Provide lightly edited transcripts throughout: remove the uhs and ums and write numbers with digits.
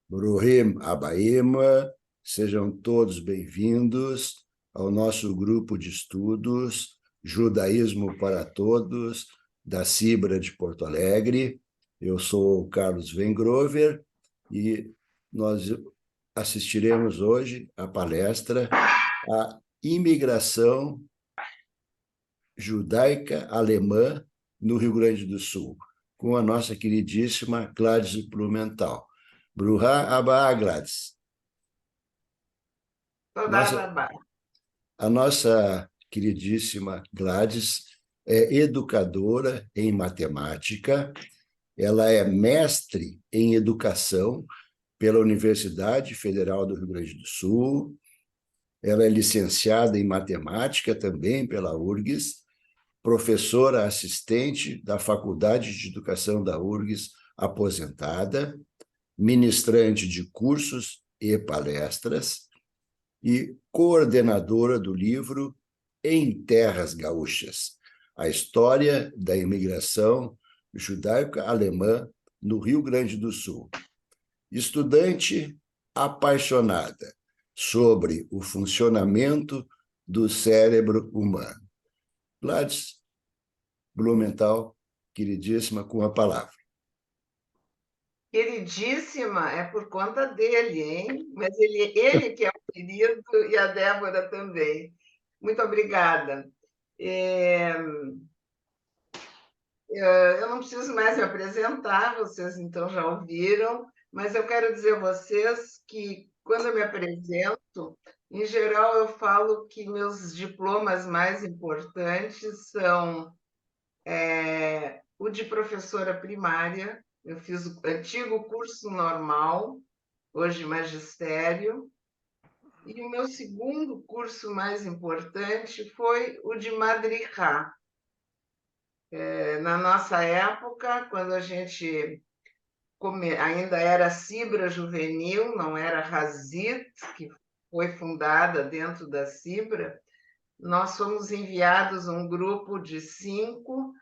Bruhim Abaima, sejam todos bem-vindos ao nosso grupo de estudos Judaísmo para Todos, da Cibra de Porto Alegre. Eu sou o Carlos Vengrover e nós assistiremos hoje à palestra A Imigração Judaica Alemã no Rio Grande do Sul, com a nossa queridíssima Gladys Blumenthal. Bruhá Abá Gladys. A nossa queridíssima Gladys é educadora em matemática, ela é mestre em educação pela Universidade Federal do Rio Grande do Sul, ela é licenciada em matemática também pela URGS, professora assistente da Faculdade de Educação da URGS, aposentada, ministrante de cursos e palestras e coordenadora do livro Em Terras Gaúchas, a história da imigração judaico-alemã no Rio Grande do Sul. Estudante apaixonada sobre o funcionamento do cérebro humano. Gladys Blumenthal, queridíssima, com a palavra. Queridíssima é por conta dele, hein? Mas ele que é o querido e a Débora também. Muito obrigada. Eu não preciso mais me apresentar, vocês então já ouviram, mas eu quero dizer a vocês que quando eu me apresento, em geral eu falo que meus diplomas mais importantes são o de professora primária. Eu fiz o antigo curso normal, hoje magistério, e o meu segundo curso mais importante foi o de Madrihá. Na nossa época, quando a gente ainda era Cibra Juvenil, não era Hazit, que foi fundada dentro da Cibra, nós fomos enviados um grupo de 5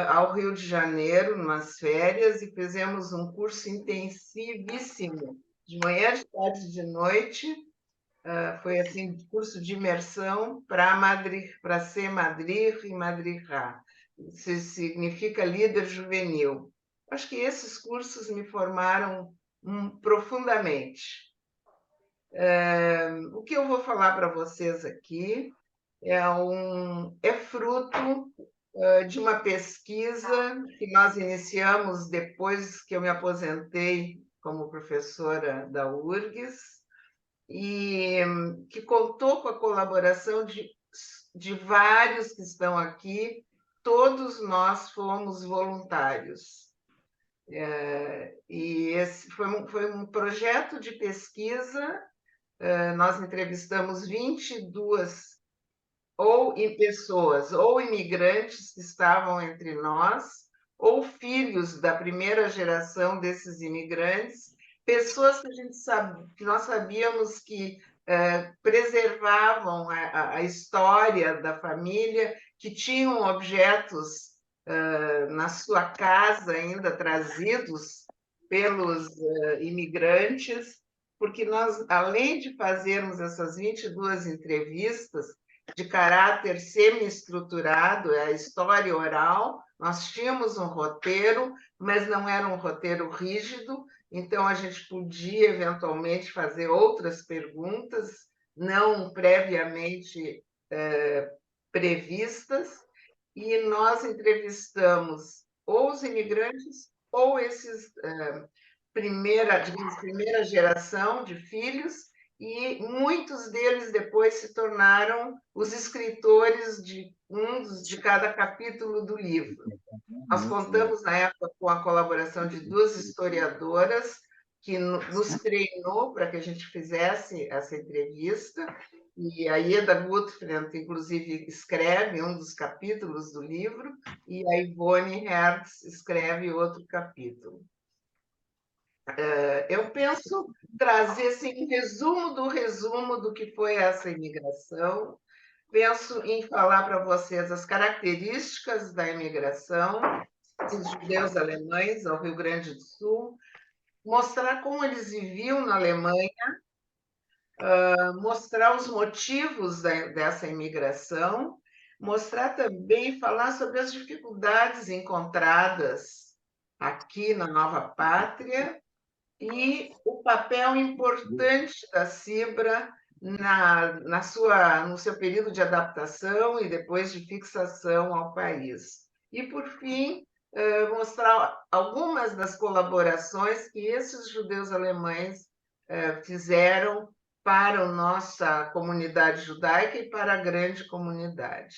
ao Rio de Janeiro, nas férias, e fizemos um curso intensivíssimo, de manhã, de tarde e de noite. Foi assim, curso de imersão para ser Madrir e Madrihá. Isso significa líder juvenil. Acho que esses cursos me formaram profundamente. O que eu vou falar para vocês aqui é fruto de uma pesquisa que nós iniciamos depois que eu me aposentei como professora da URGS, e que contou com a colaboração de vários que estão aqui. Todos nós fomos voluntários. E esse foi um projeto de pesquisa. Nós entrevistamos 22 pessoas, ou imigrantes que estavam entre nós, ou filhos da primeira geração desses imigrantes, pessoas que nós sabíamos que preservavam a história da família, que tinham objetos na sua casa ainda trazidos pelos imigrantes, porque nós, além de fazermos essas 22 entrevistas de caráter semi-estruturado, a história oral, nós tínhamos um roteiro, mas não era um roteiro rígido, então a gente podia eventualmente fazer outras perguntas não previamente previstas, e nós entrevistamos ou os imigrantes ou esses primeira geração de filhos, e muitos deles depois se tornaram os escritores de cada capítulo do livro. Nós contamos, na época, com a colaboração de 2 historiadoras que nos treinou para que a gente fizesse essa entrevista, e a Ieda Gutfreund, inclusive, escreve um dos capítulos do livro, e a Ivone Hertz escreve outro capítulo. Eu penso trazer assim, um resumo do que foi essa imigração. Penso em falar para vocês as características da imigração, esses judeus alemães ao Rio Grande do Sul, mostrar como eles viviam na Alemanha, mostrar os motivos dessa imigração, mostrar também, falar sobre as dificuldades encontradas aqui na nova pátria e o papel importante da Cibra no seu período de adaptação e depois de fixação ao país. E, por fim, mostrar algumas das colaborações que esses judeus alemães fizeram para a nossa comunidade judaica e para a grande comunidade.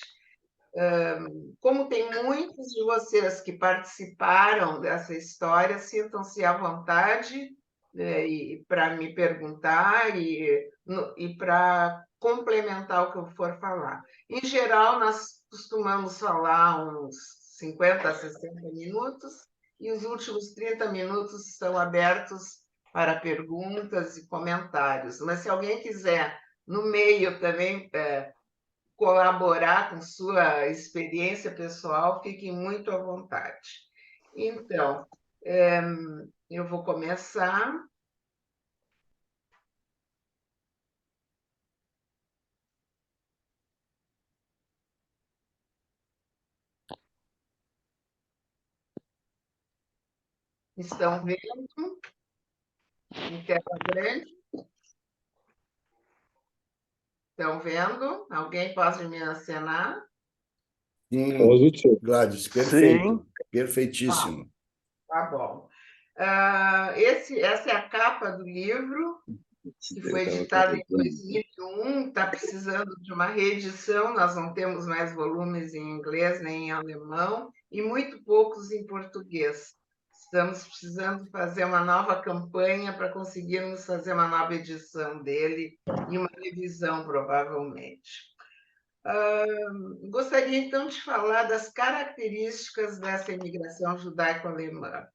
Como tem muitos de vocês que participaram dessa história, sintam-se à vontade para me perguntar e para complementar o que eu for falar. Em geral, nós costumamos falar uns 50 a 60 minutos e os últimos 30 minutos são abertos para perguntas e comentários. Mas se alguém quiser, no meio também, colaborar com sua experiência pessoal, fiquem muito à vontade. Então, eu vou começar. Estão vendo? Em tela grande? Estão vendo? Alguém pode me acenar? Sim, Gladys, perfeito, Sim. perfeitíssimo. Tá bom. Essa é a capa do livro, que foi editado em 2001, está precisando de uma reedição, nós não temos mais volumes em inglês nem em alemão, e muito poucos em português. Estamos precisando fazer uma nova campanha para conseguirmos fazer uma nova edição dele e uma revisão, provavelmente. Gostaria, então, de falar das características dessa imigração judaico-alemã.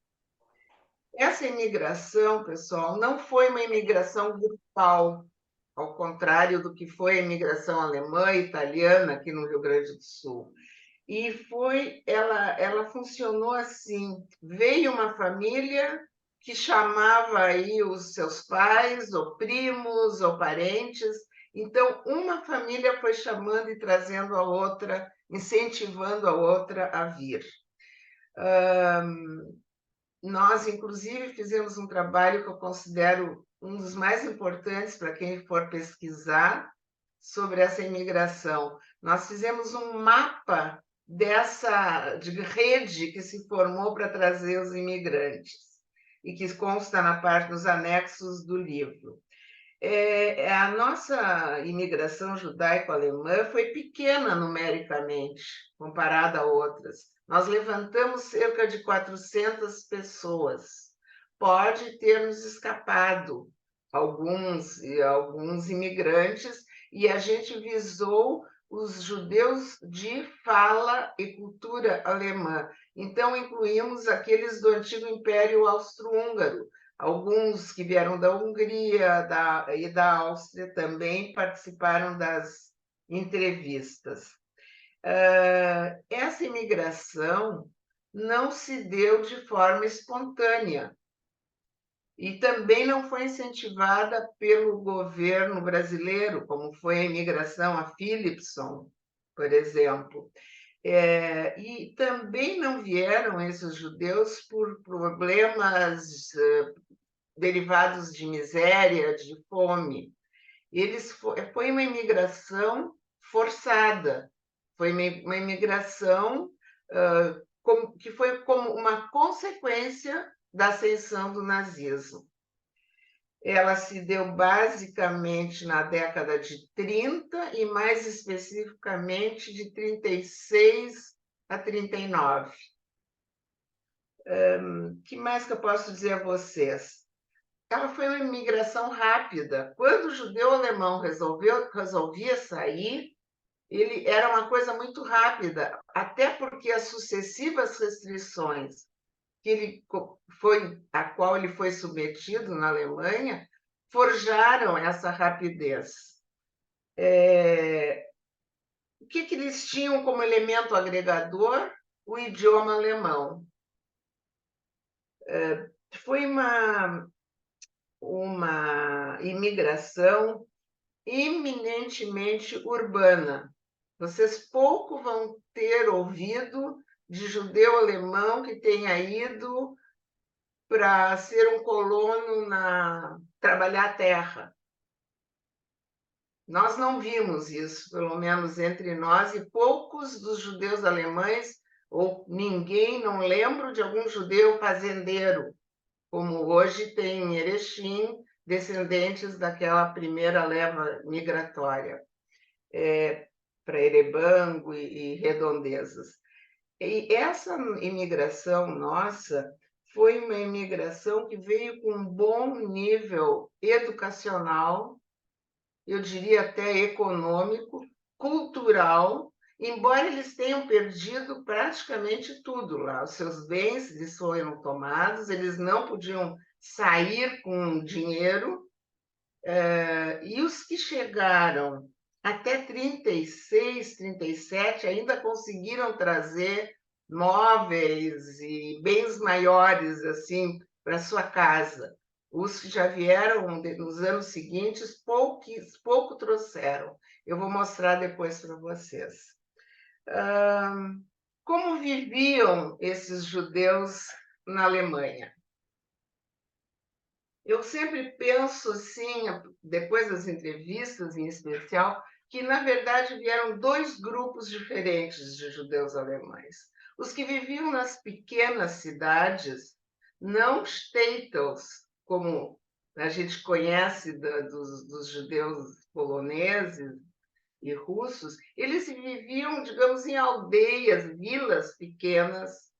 Essa imigração, pessoal, não foi uma imigração grupal, ao contrário do que foi a imigração alemã e italiana aqui no Rio Grande do Sul. E ela funcionou assim: veio uma família que chamava aí os seus pais, ou primos, ou parentes. Então, uma família foi chamando e trazendo a outra, incentivando a outra a vir. Nós, inclusive, fizemos um trabalho que eu considero um dos mais importantes para quem for pesquisar sobre essa imigração. Nós fizemos um mapa de rede que se formou para trazer os imigrantes e que consta na parte dos anexos do livro. A nossa imigração judaico-alemã foi pequena numericamente, comparada a outras. Nós levantamos cerca de 400 pessoas. Pode ter nos escapado alguns imigrantes, e a gente visou os judeus de fala e cultura alemã. Então, incluímos aqueles do antigo Império Austro-Húngaro. Alguns que vieram da Hungria e da Áustria também participaram das entrevistas. Essa imigração não se deu de forma espontânea e também não foi incentivada pelo governo brasileiro, como foi a imigração a Philipson, por exemplo. E também não vieram esses judeus por problemas derivados de miséria, de fome. Foi uma imigração forçada, foi uma imigração que foi como uma consequência da ascensão do nazismo. Ela se deu basicamente na década de 30 e, mais especificamente, de 36 a 39. O que mais que eu posso dizer a vocês? Ela foi uma imigração rápida. Quando o judeu alemão resolvia sair, ele era uma coisa muito rápida, até porque as sucessivas restrições a qual ele foi submetido na Alemanha forjaram essa rapidez. O que eles tinham como elemento agregador? O idioma alemão. Foi uma imigração eminentemente urbana. Vocês pouco vão ter ouvido de judeu alemão que tenha ido para ser um colono trabalhar a terra. Nós não vimos isso, pelo menos entre nós, e poucos dos judeus alemães, ou ninguém, não lembro de algum judeu fazendeiro, como hoje tem em Erechim, descendentes daquela primeira leva migratória, para Erebango e redondezas. E essa imigração nossa foi uma imigração que veio com um bom nível educacional, eu diria até econômico, cultural, embora eles tenham perdido praticamente tudo lá. Os seus bens lhes foram tomados, eles não podiam sair com dinheiro, e os que chegaram até 36, 37 ainda conseguiram trazer móveis e bens maiores assim para sua casa. Os que já vieram nos anos seguintes, pouco trouxeram. Eu vou mostrar depois para vocês. Como viviam esses judeus na Alemanha? Eu sempre penso, assim, depois das entrevistas em especial, que, na verdade, vieram dois grupos diferentes de judeus alemães. Os que viviam nas pequenas cidades, não shtetls, como a gente conhece dos judeus poloneses e russos, eles viviam, digamos, em aldeias, vilas pequenas.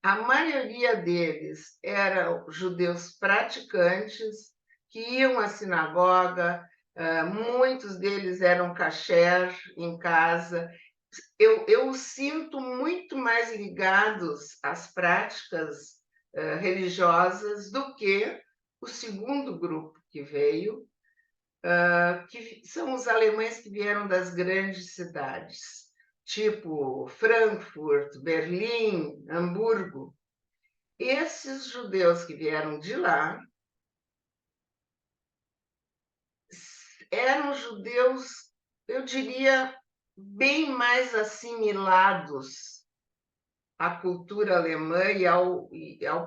A maioria deles eram judeus praticantes, que iam à sinagoga, muitos deles eram kasher em casa. Eu os sinto muito mais ligados às práticas religiosas do que o segundo grupo que veio, que são os alemães que vieram das grandes cidades, tipo Frankfurt, Berlim, Hamburgo. Esses judeus que vieram de lá eram judeus, eu diria, bem mais assimilados à cultura alemã e ao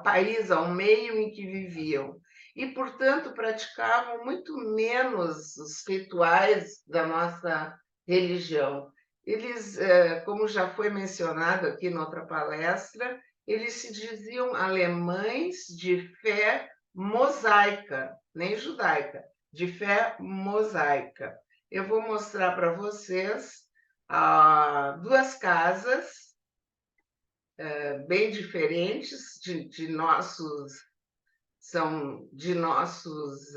país, ao meio em que viviam. E, portanto, praticavam muito menos os rituais da nossa religião. Eles, como já foi mencionado aqui noutra palestra, eles se diziam alemães de fé mosaica, nem judaica, de fé mosaica. Eu vou mostrar para vocês duas casas bem diferentes são de nossos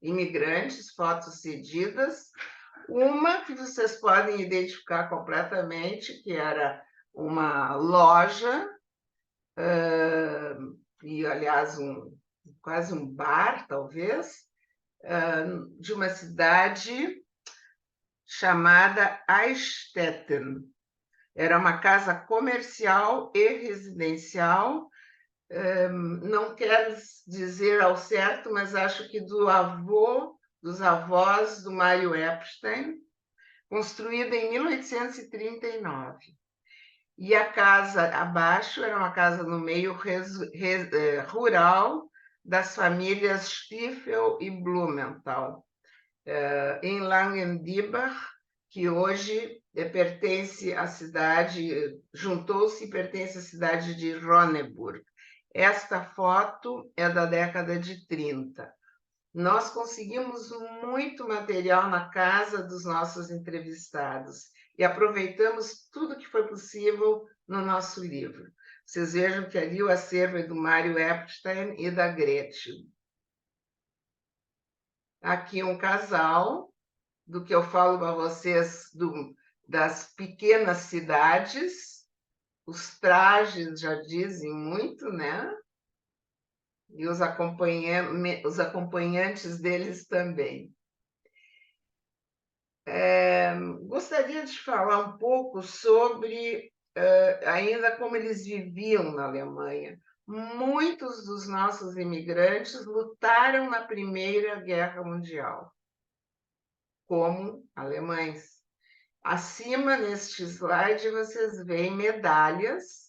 imigrantes, fotos cedidas. Uma que vocês podem identificar completamente, que era uma loja, e, aliás, quase um bar, talvez, de uma cidade chamada Eichstätten. Era uma casa comercial e residencial. Não quero dizer ao certo, mas acho que dos avós do Mário Epstein, construída em 1839. E a casa abaixo era uma casa no meio rural das famílias Stiefel e Blumenthal, em Langendibach, que hoje pertence à cidade, juntou-se e pertence à cidade de Ronneburg. Esta foto é da década de 30. Nós conseguimos muito material na casa dos nossos entrevistados e aproveitamos tudo que foi possível no nosso livro. Vocês vejam que ali o acervo é do Mário Epstein e da Gretchen. Aqui um casal, do que eu falo para vocês das pequenas cidades. Os trajes já dizem muito, né? E os acompanhantes deles também. Gostaria de falar um pouco sobre ainda como eles viviam na Alemanha. muitos dos nossos imigrantes lutaram na Primeira Guerra Mundial, como alemães. Acima, neste slide, vocês veem medalhas.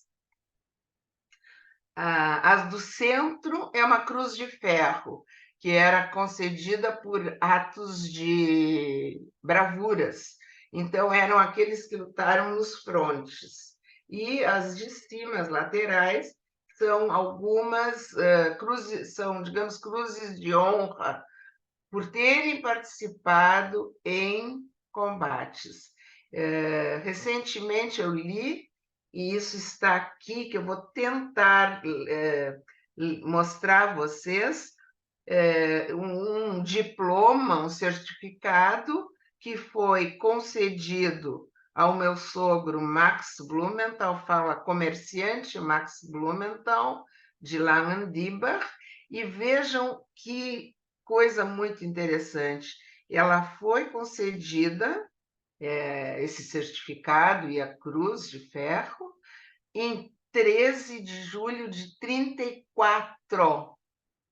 As do centro é uma cruz de ferro, que era concedida por atos de bravuras. Então, eram aqueles que lutaram nos frontes. E as de cima, as laterais, são algumas cruzes, são, digamos, cruzes de honra por terem participado em combates. Recentemente eu li, e isso está aqui, que eu vou tentar mostrar a vocês, um diploma, um certificado que foi concedido ao meu sogro Max Blumenthal, fala comerciante Max Blumenthal, de Langendieber, e vejam que coisa muito interessante. Ela foi concedida, esse certificado e a cruz de ferro, em 13 de julho de 34.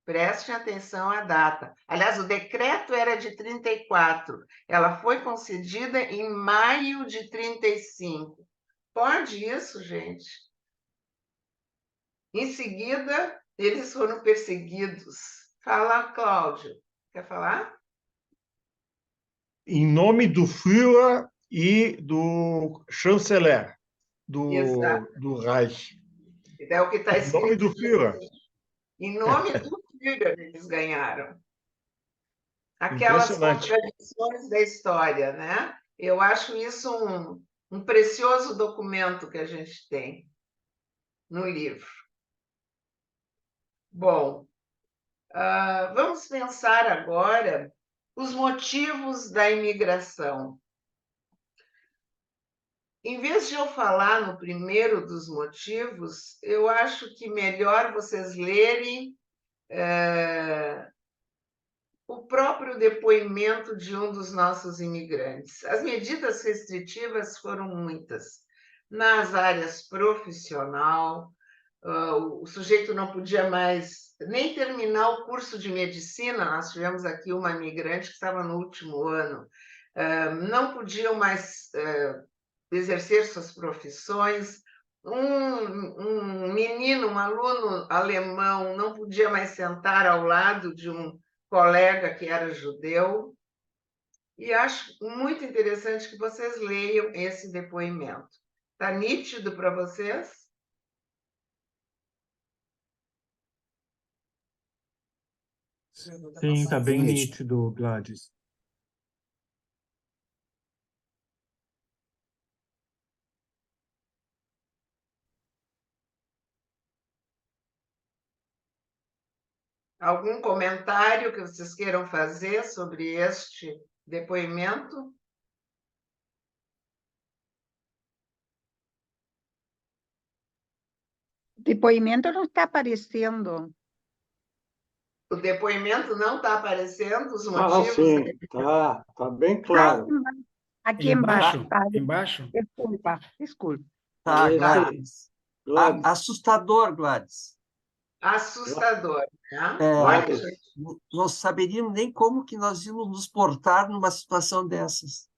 Prestem atenção à data. Aliás, o decreto era de 34. Ela foi concedida em maio de 35. Pode isso, gente? Em seguida, eles foram perseguidos. Fala, Cláudio. Quer falar? Em nome do Führer e do chanceler do Reich. É o que está escrito. Em nome do Führer. Em nome do Führer, eles ganharam. Aquelas contradições da história, né? Eu acho isso um precioso documento que a gente tem no livro. Bom, vamos pensar agora os motivos da imigração. Em vez de eu falar no primeiro dos motivos, eu acho que melhor vocês lerem o próprio depoimento de um dos nossos imigrantes. As medidas restritivas foram muitas. Nas áreas profissional, o sujeito não podia mais nem terminar o curso de medicina. Nós tivemos aqui uma imigrante que estava no último ano. Não podiam mais exercer suas profissões. Um menino, um aluno alemão, não podia mais sentar ao lado de um colega que era judeu. E acho muito interessante que vocês leiam esse depoimento. Está nítido para vocês? Sim, está bem nítido, Gladys. Algum comentário que vocês queiram fazer sobre este depoimento? Depoimento não está aparecendo. O depoimento não está aparecendo, os motivos... sim, tá bem claro. Aqui embaixo. Embaixo? Desculpa. Tá, Esse- Gladys. Gladys, Assustador, Gladys. Assustador, né? Gladys, Não saberíamos nem como que nós íamos nos portar numa situação dessas.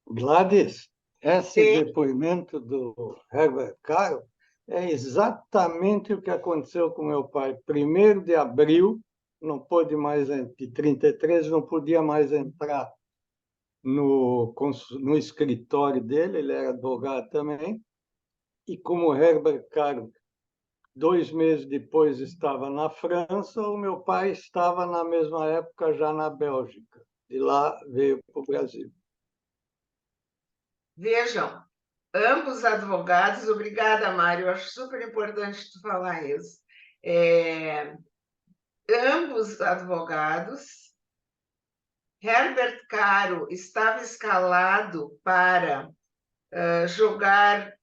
Gladys, esse Sim. depoimento do Herbert Caro é exatamente o que aconteceu com meu pai. 1º de abril, não pôde mais, de 33, não podia mais entrar no escritório dele, ele era advogado também, e como Herbert Caro 2 meses depois estava na França, o meu pai estava na mesma época já na Bélgica. De lá veio para o Brasil. Vejam, ambos advogados, obrigada, Mário, eu acho super importante tu falar isso. Ambos advogados, Herbert Caro estava escalado para jogar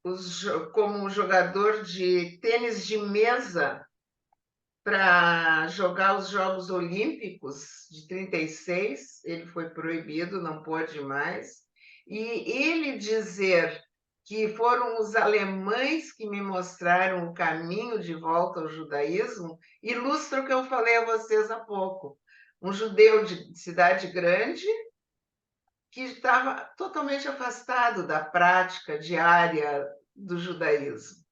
como jogador de tênis de mesa para jogar os Jogos Olímpicos de 36, ele foi proibido, não pôde mais. E ele dizer que foram os alemães que me mostraram o caminho de volta ao judaísmo, ilustra o que eu falei a vocês há pouco. Um judeu de cidade grande que estava totalmente afastado da prática diária do judaísmo.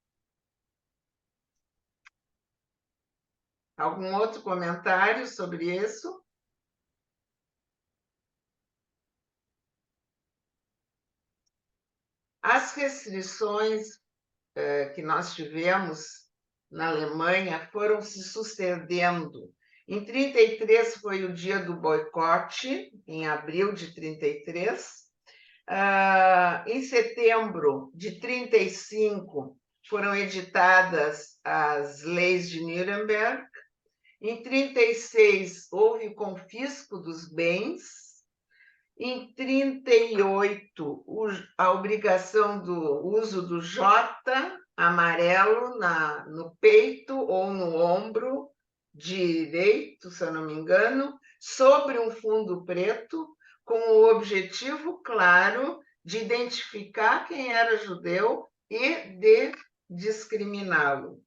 Algum outro comentário sobre isso? As restrições que nós tivemos na Alemanha foram se sucedendo. Em 33 foi o dia do boicote, em abril de 33. Em setembro de 35 foram editadas as leis de Nuremberg. Em 36 houve o confisco dos bens. Em 38, a obrigação do uso do J amarelo no peito ou no ombro direito, se eu não me engano, sobre um fundo preto, com o objetivo claro de identificar quem era judeu e de discriminá-lo.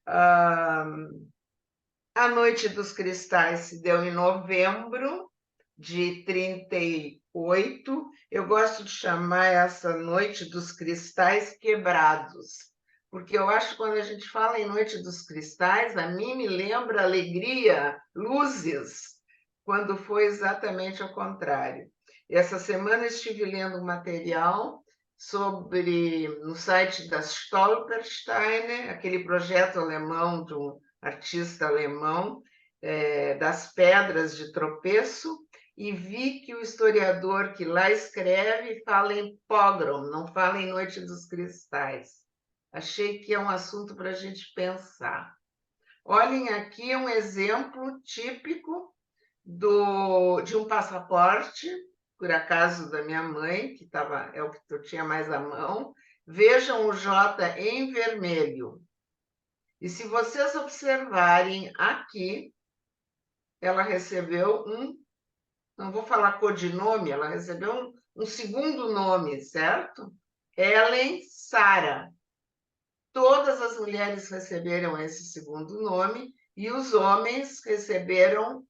A Noite dos Cristais se deu em novembro de 38. Eu gosto de chamar essa Noite dos Cristais Quebrados, porque eu acho que quando a gente fala em Noite dos Cristais, a mim me lembra alegria, luzes, quando foi exatamente ao contrário. Essa semana estive lendo um material no site da Stolpersteine, aquele projeto alemão de um artista alemão, das pedras de tropeço, e vi que o historiador que lá escreve fala em pogrom, não fala em Noite dos Cristais. Achei que é um assunto para a gente pensar. Olhem aqui um exemplo típico de um passaporte, por acaso da minha mãe, que é o que eu tinha mais à mão. Vejam o J em vermelho. E se vocês observarem aqui, ela recebeu não vou falar codinome, ela recebeu um segundo nome, certo? Ellen Sara. Todas as mulheres receberam esse segundo nome e os homens receberam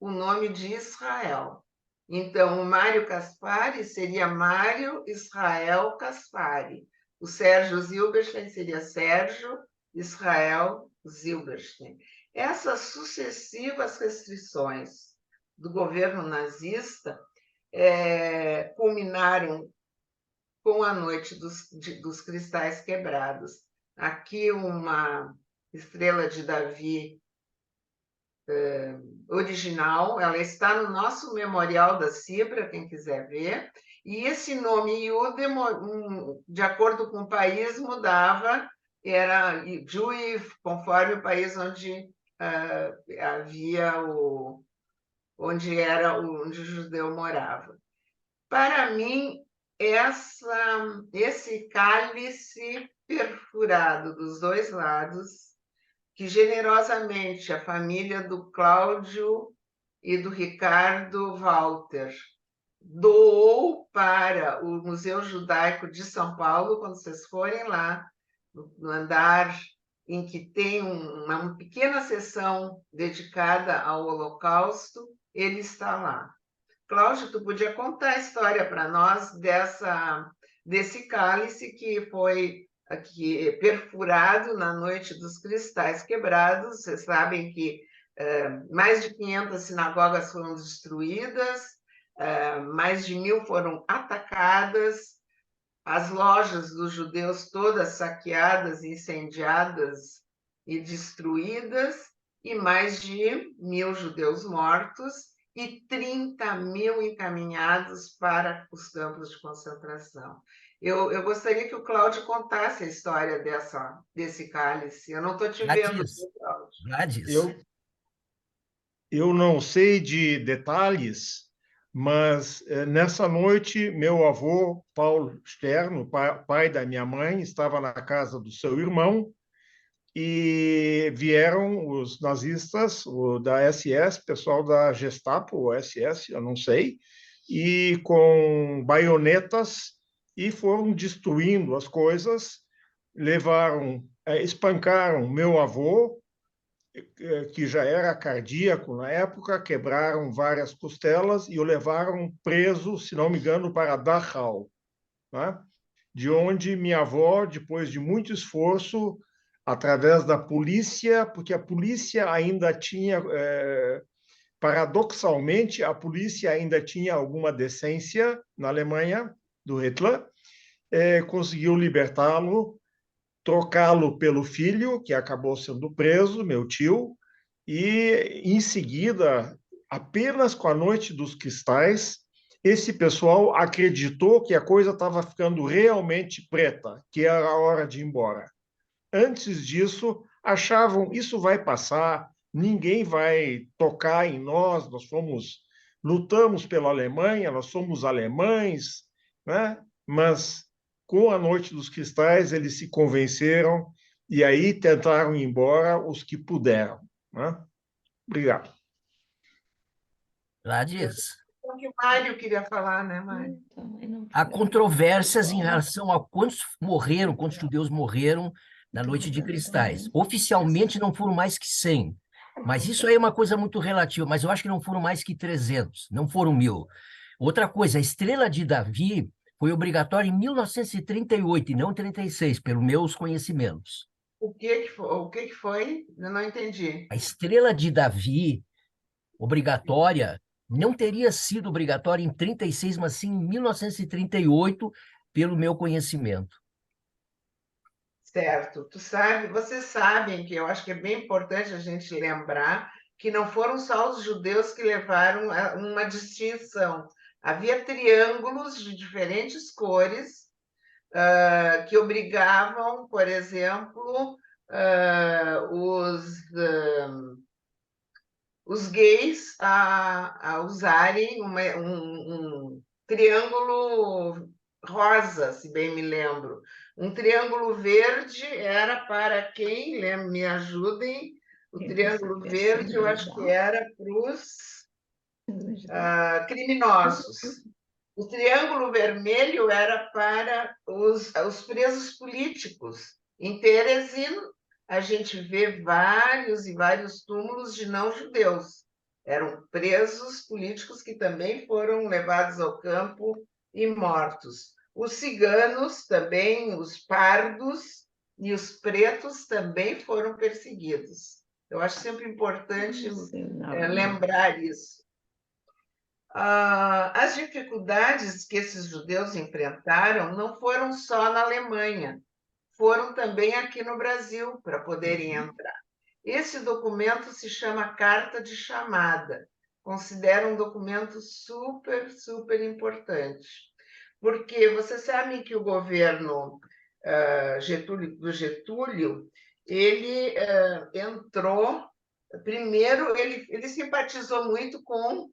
o nome de Israel. Então, o Mário Kaspari seria Mário Israel Kaspari. O Sérgio Zilberstein seria Sérgio Israel Zilberstein. Essas sucessivas restrições do governo nazista culminaram com a Noite dos Cristais Quebrados. Aqui uma estrela de Davi original, ela está no nosso memorial da CIBRA, quem quiser ver, e esse nome Iude, de acordo com o país, mudava, era Juif, conforme o país onde onde o judeu morava. Para mim, esse cálice perfurado dos dois lados, que generosamente a família do Cláudio e do Ricardo Walter doou para o Museu Judaico de São Paulo, quando vocês forem lá, no andar em que tem uma pequena seção dedicada ao Holocausto, ele está lá. Cláudio, tu podia contar a história para nós desse cálice que foi aqui perfurado na Noite dos Cristais Quebrados. Vocês sabem que mais de 500 sinagogas foram destruídas, mais de 1.000 foram atacadas, as lojas dos judeus todas saqueadas, incendiadas e destruídas, e mais de 1.000 judeus mortos e 30.000 encaminhados para os campos de concentração. Eu gostaria que o Cláudio contasse a história desse cálice. Eu não estou te vendo, Cláudio. Gladys. Eu não sei de detalhes, mas nessa noite, meu avô, Paulo Stern, pai da minha mãe, estava na casa do seu irmão e vieram os nazistas, da SS, pessoal da Gestapo, ou SS, eu não sei, e com baionetas e foram destruindo as coisas, espancaram meu avô, que já era cardíaco na época, quebraram várias costelas e o levaram preso, se não me engano, para Dachau, né? De onde minha avó, depois de muito esforço, através da polícia, porque a polícia ainda tinha, paradoxalmente, a polícia ainda tinha alguma decência na Alemanha, do Hitler, conseguiu libertá-lo, trocá-lo pelo filho, que acabou sendo preso, meu tio, e, em seguida, apenas com a Noite dos Cristais, esse pessoal acreditou que a coisa estava ficando realmente preta, que era a hora de ir embora. Antes disso, achavam isso vai passar, ninguém vai tocar em nós, lutamos pela Alemanha, nós somos alemães, né? Mas com a Noite dos Cristais eles se convenceram e aí tentaram ir embora os que puderam, né? Obrigado. Gladys, O que o Mário queria falar, né, Mário? há controvérsias em relação a quantos judeus morreram na Noite de Cristais. Oficialmente não foram mais que 100, mas isso aí é uma coisa muito relativa, mas eu acho que não foram mais que 300, não foram 1000. Outra coisa, a Estrela de Davi foi obrigatória em 1938 e não em 36, pelos meus conhecimentos. O que que foi? Eu não entendi. A Estrela de Davi, obrigatória, não teria sido obrigatória em 36, mas sim em 1938, pelo meu conhecimento. Certo. Vocês sabem que eu acho que é bem importante a gente lembrar que não foram só os judeus que levaram a uma distinção. Havia triângulos de diferentes cores que obrigavam, por exemplo, os gays a usarem um triângulo rosa, se bem me lembro. Um triângulo verde era para quem? Me ajudem. O triângulo verde, eu acho que era para os criminosos. O triângulo vermelho era para os presos políticos. Em Teresina, a gente vê vários e vários túmulos de não-judeus. Eram presos políticos que também foram levados ao campo e mortos. Os ciganos também, os pardos e os pretos também foram perseguidos. Eu acho sempre importante lembrar isso. As dificuldades que esses judeus enfrentaram não foram só na Alemanha, foram também aqui no Brasil para poderem entrar. Esse documento se chama Carta de Chamada. Considero um documento super, super importante, porque vocês sabem que o governo Getúlio, ele entrou, primeiro, ele simpatizou muito com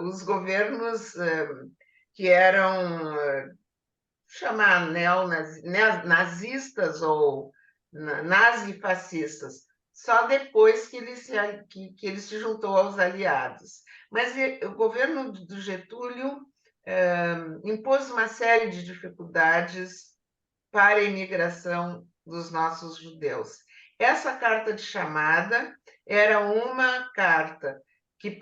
os governos que eram chamar neonazistas ou nazifascistas, só depois que ele se juntou aos aliados. Mas o governo do Getúlio impôs uma série de dificuldades para a imigração dos nossos judeus. Essa carta de chamada era uma carta que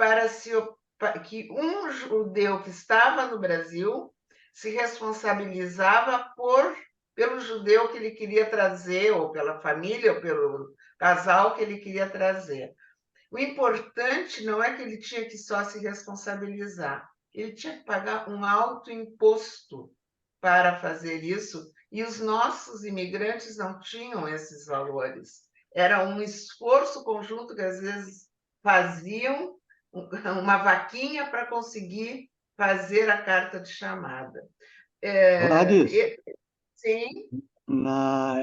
que um judeu que estava no Brasil se responsabilizava pelo judeu que ele queria trazer, ou pela família, ou pelo casal que ele queria trazer. O importante não é que ele tinha que só se responsabilizar, ele tinha que pagar um alto imposto para fazer isso, e os nossos imigrantes não tinham esses valores. Era um esforço conjunto que, às vezes, faziam uma vaquinha para conseguir fazer a carta de chamada. Gladys, Sim.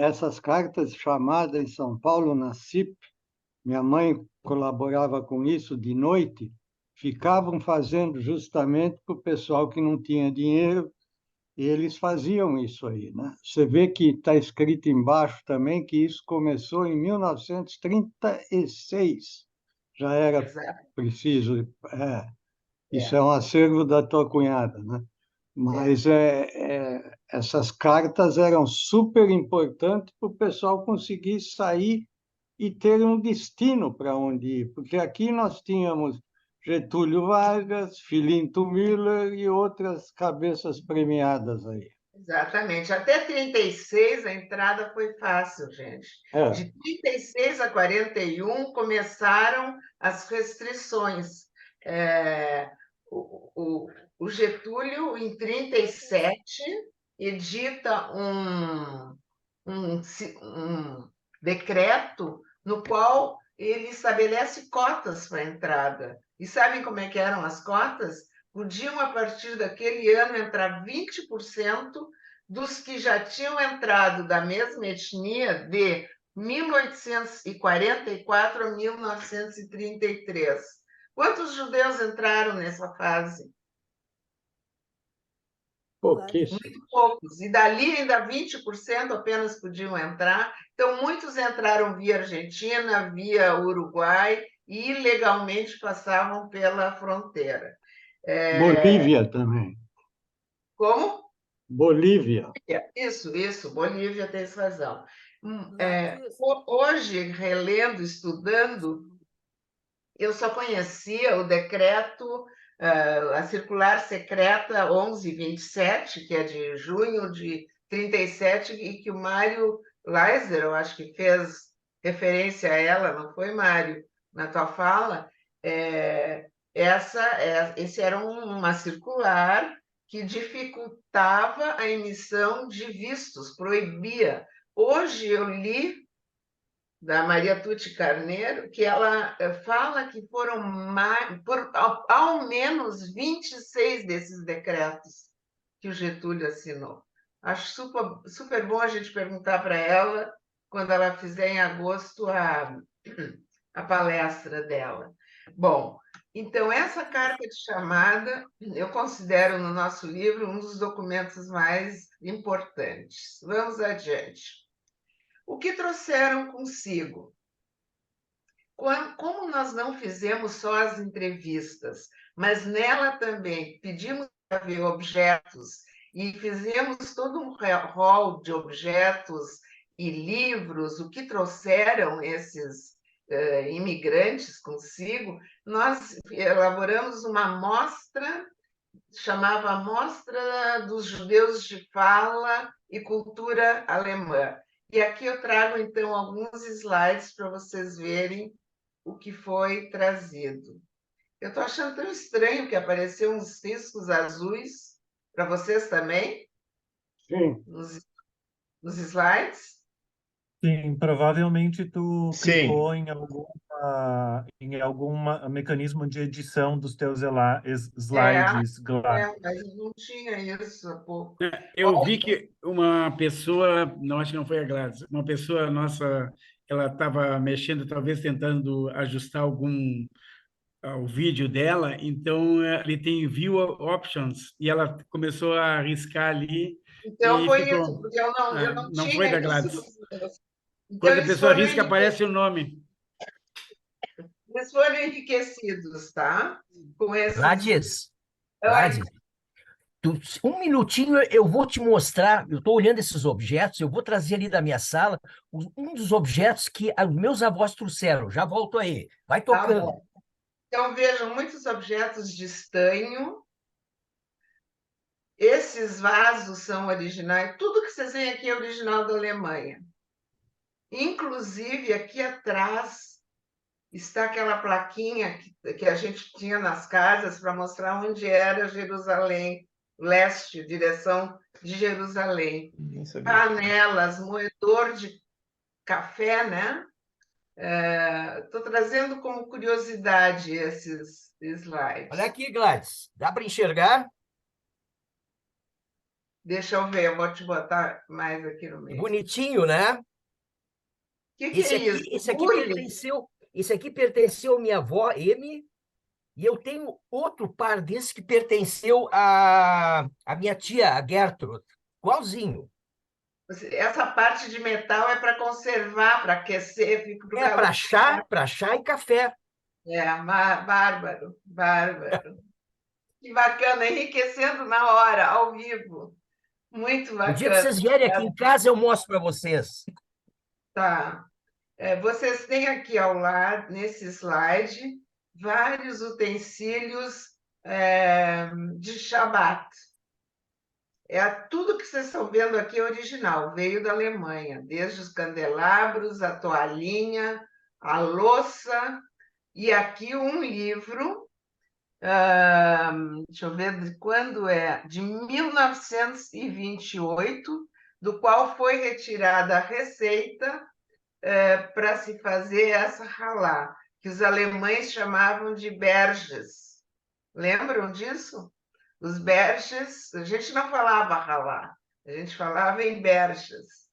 essas cartas de chamada em São Paulo, na CIP, minha mãe colaborava com isso de noite, ficavam fazendo justamente para o pessoal que não tinha dinheiro, e eles faziam isso aí, né? Você vê que está escrito embaixo também que isso começou em 1936. Já era preciso. Isso é um acervo da tua cunhada, né? Mas essas cartas eram super importantes para o pessoal conseguir sair e ter um destino para onde ir, porque aqui nós tínhamos Getúlio Vargas, Filinto Miller e outras cabeças premiadas aí. Exatamente. Até 36 a entrada foi fácil, gente. De 36 a 41 começaram as restrições. O Getúlio, em 37, edita um decreto no qual ele estabelece cotas para a entrada. E sabem como é que eram as cotas? Podiam, a partir daquele ano, entrar 20% dos que já tinham entrado da mesma etnia de 1844 a 1933. Quantos judeus entraram nessa fase? Pouquíssimo. Muito poucos. E dali ainda 20% apenas podiam entrar. Então, muitos entraram via Argentina, via Uruguai e ilegalmente passavam pela fronteira. Bolívia também. Como? Bolívia. Isso, Bolívia tem razão. Hoje, relendo, estudando, eu só conhecia o decreto, a circular secreta 1127, que é de junho de 37, e que o Mário Leiser, eu acho que fez referência a ela, não foi, Mário, na tua fala? Esse era uma circular que dificultava a emissão de vistos, proibia. Hoje eu li da Maria Tucci Carneiro, que ela fala que foram ao menos 26 desses decretos que o Getúlio assinou. Acho super bom a gente perguntar para ela, quando ela fizer em agosto a palestra dela. Bom, então, essa carta de chamada, eu considero no nosso livro um dos documentos mais importantes. Vamos adiante. O que trouxeram consigo? Como nós não fizemos só as entrevistas, mas nela também pedimos para ver objetos e fizemos todo um rol de objetos e livros, o que trouxeram esses imigrantes consigo, nós elaboramos uma amostra, chamava Amostra dos Judeus de Fala e Cultura Alemã. E aqui eu trago, então, alguns slides para vocês verem o que foi trazido. Eu estou achando tão estranho que apareceu uns riscos azuis para vocês também? Sim. Nos slides? Sim, provavelmente tu Sim. clicou em algum mecanismo de edição dos teus slides, Gladys. Mas eu não tinha isso há pouco. Eu vi que uma pessoa, não acho que não foi a Gladys, uma pessoa nossa, ela estava mexendo, talvez tentando ajustar o vídeo dela, então ele tem View Options, e ela começou a arriscar ali. Então e foi ficou... isso, porque eu não não tinha foi da isso. Gladys. Então, quando a pessoa arrisca, aparece o nome. Eles foram enriquecidos, tá? Com esses... Gladys, um minutinho, eu vou te mostrar, eu estou olhando esses objetos, eu vou trazer ali da minha sala um dos objetos que os meus avós trouxeram. Já volto aí, vai tocando. Tá, então, vejam, muitos objetos de estanho. Esses vasos são originais, tudo que vocês veem aqui é original da Alemanha. Inclusive, aqui atrás está aquela plaquinha que a gente tinha nas casas para mostrar onde era Jerusalém Leste, direção de Jerusalém. Panelas, moedor de café, né? Estou trazendo como curiosidade esses slides. Olha aqui, Gladys, dá para enxergar? Deixa eu ver, eu vou te botar mais aqui no meio. Bonitinho, né? Que é isso? Esse aqui pertenceu à minha avó, Emi, e eu tenho outro par desse que pertenceu à minha tia, a Gertrude, igualzinho. Essa parte de metal é para conservar, para aquecer. Para chá e café. Bárbaro. Que bacana, enriquecendo na hora, ao vivo. Muito O dia que bacana. vocês vierem aqui em casa, eu mostro para vocês. Tá. Vocês têm aqui ao lado, nesse slide, vários utensílios de Shabat. Tudo que vocês estão vendo aqui é original, veio da Alemanha, desde os candelabros, a toalhinha, a louça, e aqui um livro, deixa eu ver de quando de 1928, do qual foi retirada a receita para se fazer essa halá, que os alemães chamavam de berges. Lembram disso? Os berges, a gente não falava halá, a gente falava em berges.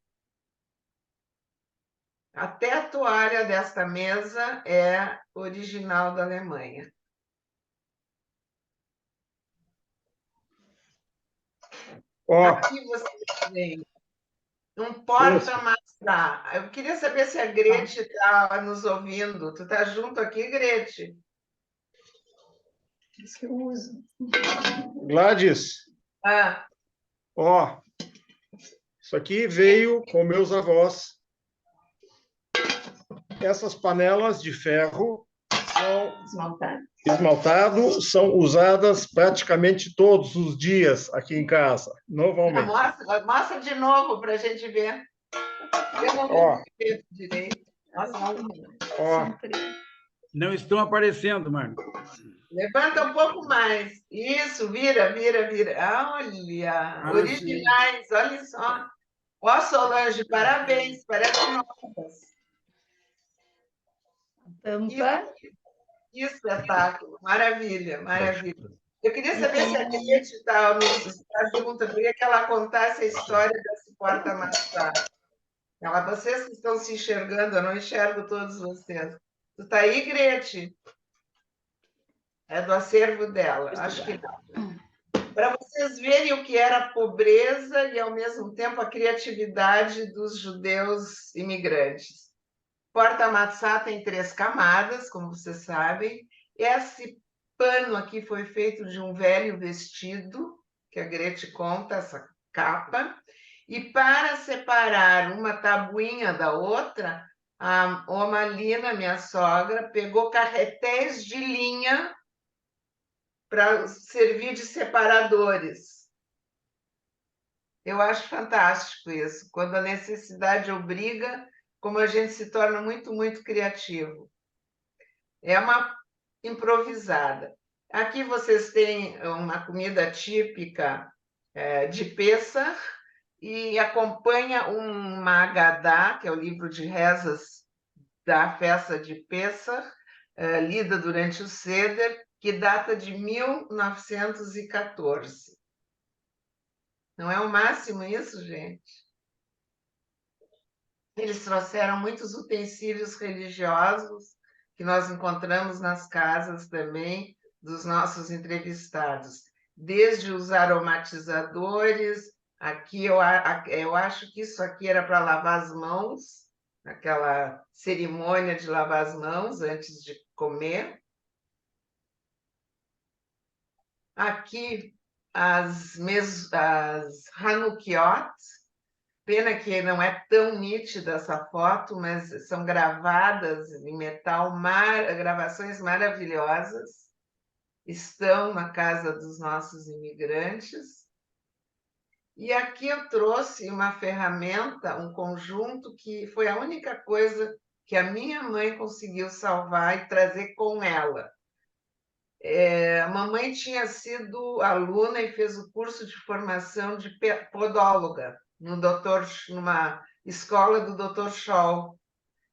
Até a toalha desta mesa é original da Alemanha. Aqui você tem um porta-maçã. Eu queria saber se a Grete está nos ouvindo. Tu está junto aqui, Grete? Isso que eu uso. Gladys, isso aqui veio com meus avós. Essas panelas de ferro são esmaltado, são usadas praticamente todos os dias aqui em casa, normalmente. Mostra de novo para a gente ver. Eu não vi direito. Não estão aparecendo, Marco. Levanta um pouco mais. Isso, vira. Olha, originais, sim. Olha só. Ó, Solange, parabéns, parecem novas. Tampa. Que espetáculo, maravilha. Eu queria saber se a Grete está junto, eu queria que ela contasse a história desse porta-maçã. Vocês que estão se enxergando, eu não enxergo todos vocês. Tu está aí, Grete? É do acervo dela, acho que não. Para vocês verem o que era a pobreza e, ao mesmo tempo, a criatividade dos judeus imigrantes. Porta-maçã tem 3 camadas, como vocês sabem. Esse pano aqui foi feito de um velho vestido, que a Grete conta, essa capa. E para separar uma tabuinha da outra, a Omalina, minha sogra, pegou carretéis de linha para servir de separadores. Eu acho fantástico isso, quando a necessidade obriga, como a gente se torna muito, muito criativo. É uma improvisada. Aqui vocês têm uma comida típica de Pêssar e acompanha uma Haggadah, que é o livro de rezas da festa de Pêssar, lida durante o Seder, que data de 1914. Não é o máximo isso, gente? Eles trouxeram muitos utensílios religiosos que nós encontramos nas casas também dos nossos entrevistados. Desde os aromatizadores, aqui eu acho que isso aqui era para lavar as mãos, aquela cerimônia de lavar as mãos antes de comer. Aqui as Hanukiot, pena que não é tão nítida essa foto, mas são gravadas em metal, gravações maravilhosas, estão na casa dos nossos imigrantes. E aqui eu trouxe uma ferramenta, um conjunto que foi a única coisa que a minha mãe conseguiu salvar e trazer com ela. A mamãe tinha sido aluna e fez o curso de formação de podóloga numa escola do Dr. Scholl.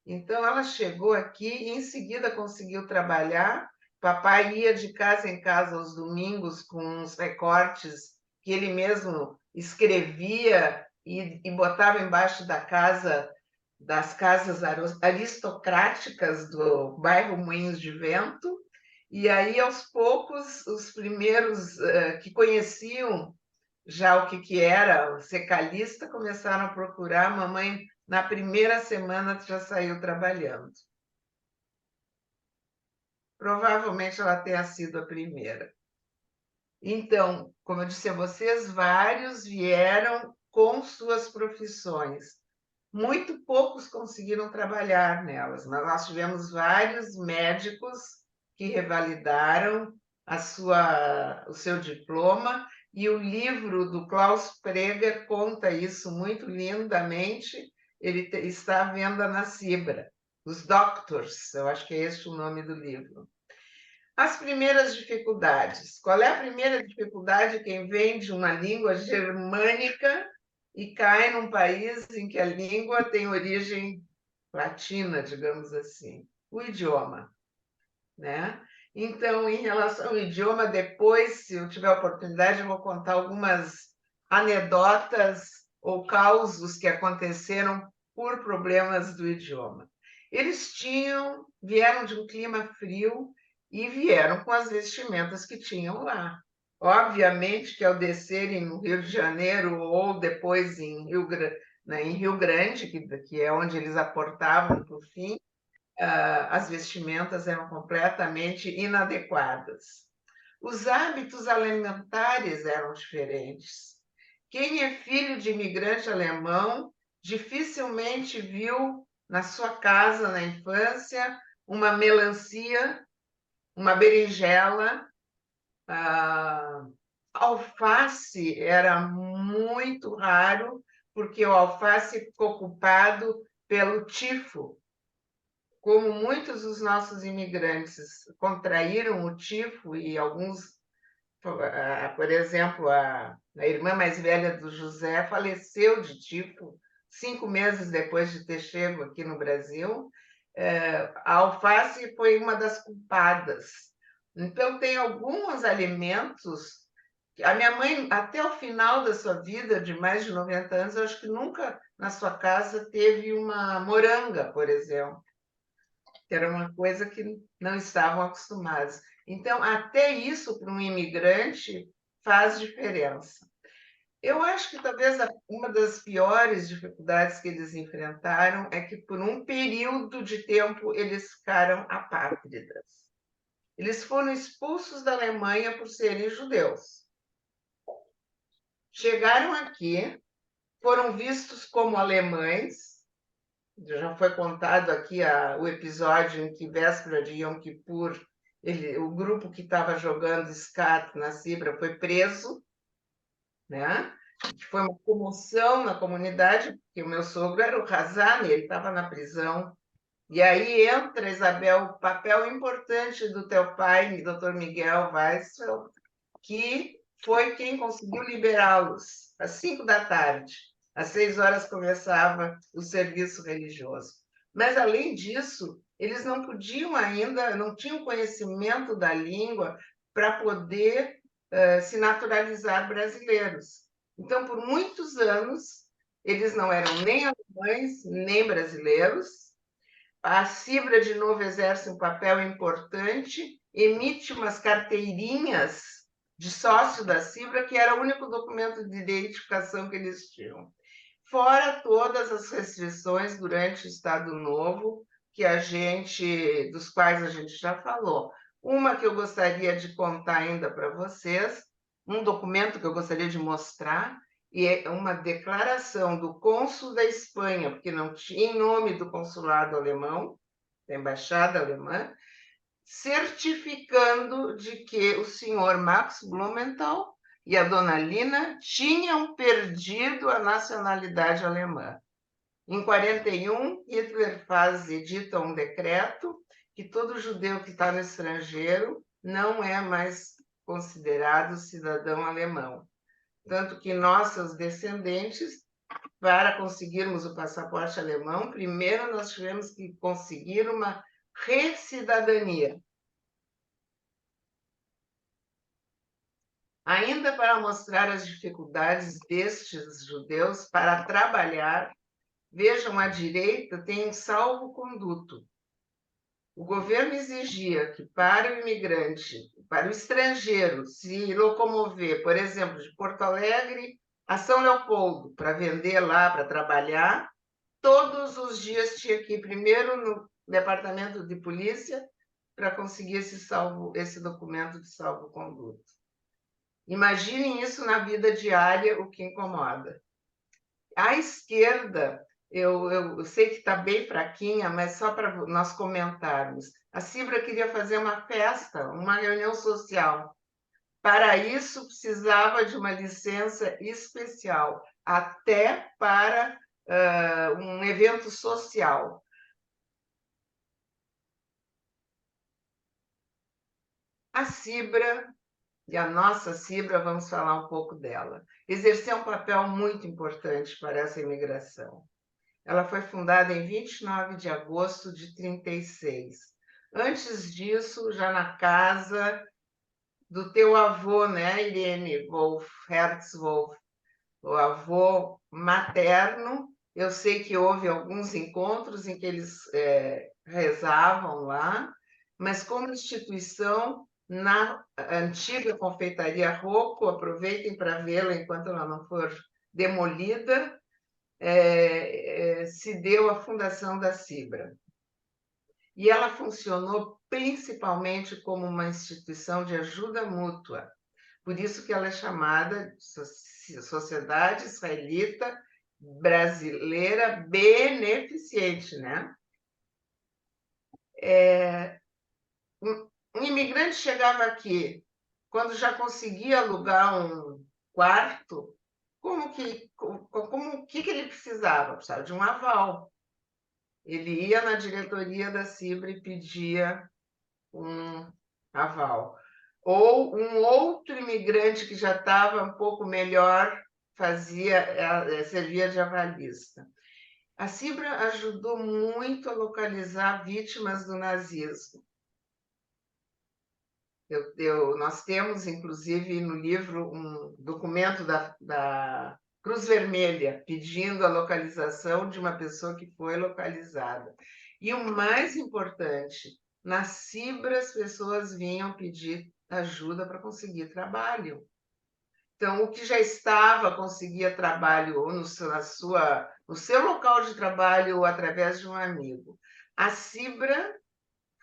Então, ela chegou aqui e, em seguida, conseguiu trabalhar. Papai ia de casa em casa aos domingos com uns recortes que ele mesmo escrevia e botava embaixo das casas aristocráticas do bairro Moinhos de Vento. E aí, aos poucos, os primeiros que conheciam já o que era o secalista começaram a procurar. A mamãe, na primeira semana, já saiu trabalhando. Provavelmente ela tenha sido a primeira. Então, como eu disse a vocês, vários vieram com suas profissões. Muito poucos conseguiram trabalhar nelas, mas nós tivemos vários médicos que revalidaram o seu diploma, e o livro do Klaus Preger conta isso muito lindamente. Ele está à venda na Cibra, Os Doctors, eu acho que é esse o nome do livro. As primeiras dificuldades. Qual é a primeira dificuldade? Quem vem de uma língua germânica e cai num país em que a língua tem origem latina, digamos assim, o idioma, né? Então, em relação ao idioma, depois, se eu tiver oportunidade, eu vou contar algumas anedotas ou causos que aconteceram por problemas do idioma. Eles vieram de um clima frio e vieram com as vestimentas que tinham lá. Obviamente que ao descerem no Rio de Janeiro ou depois em Rio Grande, que é onde eles aportavam por fim, as vestimentas eram completamente inadequadas. Os hábitos alimentares eram diferentes. Quem é filho de imigrante alemão dificilmente viu na sua casa, na infância, uma melancia, uma berinjela. Alface era muito raro, porque o alface ficou ocupado pelo tifo. Como muitos dos nossos imigrantes contraíram o tifo, e alguns, por exemplo, a irmã mais velha do José faleceu de tifo 5 meses depois de ter chego aqui no Brasil, a alface foi uma das culpadas. Então, tem alguns alimentos. A minha mãe, até o final da sua vida, de mais de 90 anos, eu acho que nunca na sua casa teve uma moranga, por exemplo, que era uma coisa que não estavam acostumados. Então, até isso, para um imigrante, faz diferença. Eu acho que talvez uma das piores dificuldades que eles enfrentaram é que, por um período de tempo, eles ficaram apátridas. Eles foram expulsos da Alemanha por serem judeus. Chegaram aqui, foram vistos como alemães. Já foi contado aqui o episódio em que, véspera de Yom Kippur, o grupo que estava jogando scat na Cibra foi preso, né? Foi uma comoção na comunidade, porque o meu sogro era o Razani, ele estava na prisão. E aí entra, Isabel, o papel importante do teu pai, Dr. Miguel Weisfeld, que foi quem conseguiu liberá-los às 5 da tarde. Às 6 horas começava o serviço religioso. Mas, além disso, eles não podiam ainda, não tinham conhecimento da língua para poder se naturalizar brasileiros. Então, por muitos anos, eles não eram nem alemães, nem brasileiros. A Cibra, de novo, exerce um papel importante, emite umas carteirinhas de sócio da Cibra, que era o único documento de identificação que eles tinham. Fora todas as restrições durante o Estado Novo, dos quais a gente já falou. Uma que eu gostaria de contar ainda para vocês, um documento que eu gostaria de mostrar, e é uma declaração do cônsul da Espanha, porque não tinha em nome do consulado alemão, da embaixada alemã, certificando de que o senhor Max Blumenthal e a dona Lina tinham perdido a nacionalidade alemã. Em 41, Hitler edita um decreto que todo judeu que está no estrangeiro não é mais considerado cidadão alemão. Tanto que nossos descendentes, para conseguirmos o passaporte alemão, primeiro nós tivemos que conseguir uma recidadania. Ainda para mostrar as dificuldades destes judeus para trabalhar, vejam à direita, tem um salvo-conduto. O governo exigia que para o imigrante, para o estrangeiro, se locomover, por exemplo, de Porto Alegre a São Leopoldo, para vender lá, para trabalhar, todos os dias tinha que ir primeiro no departamento de polícia para conseguir esse documento de salvo-conduto. Imaginem isso na vida diária, o que incomoda. À esquerda, eu sei que está bem fraquinha, mas só para nós comentarmos. A Cibra queria fazer uma festa, uma reunião social. Para isso, precisava de uma licença especial, até para um evento social. A Cibra, e a nossa Cibra, vamos falar um pouco dela, exerceu um papel muito importante para essa imigração. Ela foi fundada em 29 de agosto de 1936. Antes disso, já na casa do teu avô, né, Irene Wolff, Hertz Wolff, o avô materno. Eu sei que houve alguns encontros em que eles rezavam lá, mas como instituição, na antiga confeitaria Rocco, aproveitem para vê-la enquanto ela não for demolida, se deu a fundação da Cibra. E ela funcionou principalmente como uma instituição de ajuda mútua. Por isso que ela é chamada de Sociedade Israelita Brasileira Beneficente, né? Um imigrante chegava aqui, quando já conseguia alugar um quarto, o que ele precisava? Precisava de um aval. Ele ia na diretoria da Cibra e pedia um aval. Ou um outro imigrante que já estava um pouco melhor servia de avalista. A Cibra ajudou muito a localizar vítimas do nazismo. Nós temos, inclusive, no livro, um documento da Cruz Vermelha pedindo a localização de uma pessoa que foi localizada. E o mais importante, na Cibra as pessoas vinham pedir ajuda para conseguir trabalho. Então, o que já estava, conseguia trabalho ou no seu local de trabalho ou através de um amigo. A Cibra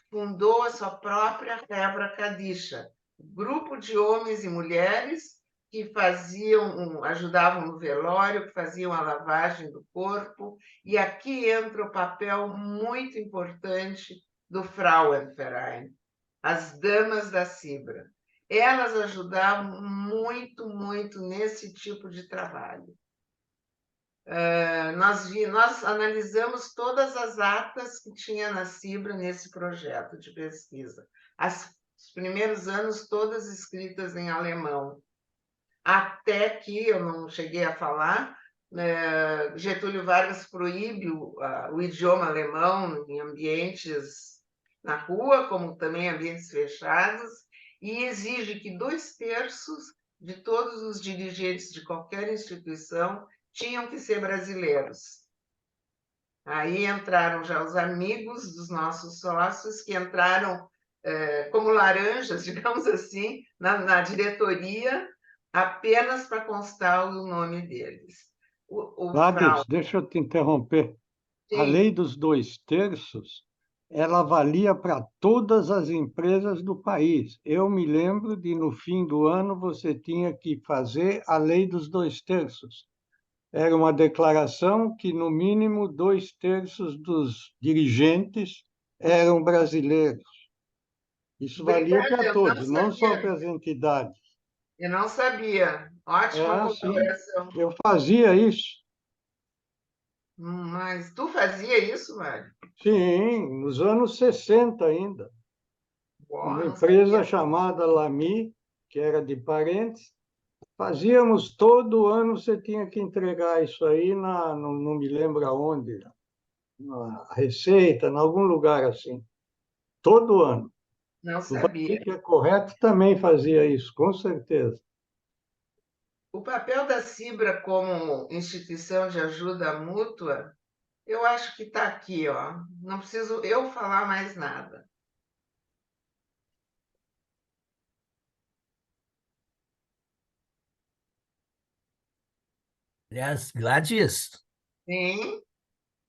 fundou a sua própria Hebra Kadisha, grupo de homens e mulheres que ajudavam no velório, que faziam a lavagem do corpo, e aqui entra o papel muito importante do Frauenverein, as damas da Cibra. Elas ajudavam muito, muito nesse tipo de trabalho. Nós analisamos todas as atas que tinha na Cibra nesse projeto de pesquisa. Os primeiros anos, todas escritas em alemão. Até que, eu não cheguei a falar, Getúlio Vargas proíbe o idioma alemão em ambientes na rua, como também ambientes fechados, e exige que 2/3 de todos os dirigentes de qualquer instituição tinham que ser brasileiros. Aí entraram já os amigos dos nossos sócios, que entraram como laranjas, digamos assim, na diretoria, apenas para constar o nome deles. Gladys, deixa eu te interromper. Sim. A lei dos 2/3, ela valia para todas as empresas do país. Eu me lembro de, no fim do ano, você tinha que fazer a lei dos 2/3. Era uma declaração que, no mínimo, 2/3 dos dirigentes eram brasileiros. Isso valia para todos, não só para as entidades. Eu não sabia. Ótima colaboração. Eu fazia isso. Mas tu fazia isso, Mário? Sim, nos anos 60 ainda. Uma empresa chamada Lamy, que era de parentes, fazíamos todo ano, você tinha que entregar isso aí, não me lembro aonde, na Receita, em algum lugar assim. Todo ano. Não sabia. O que é correto também fazia isso, com certeza. O papel da Cibra como instituição de ajuda mútua, eu acho que está aqui, ó. Não preciso eu falar mais nada. Aliás, Gladys, Sim.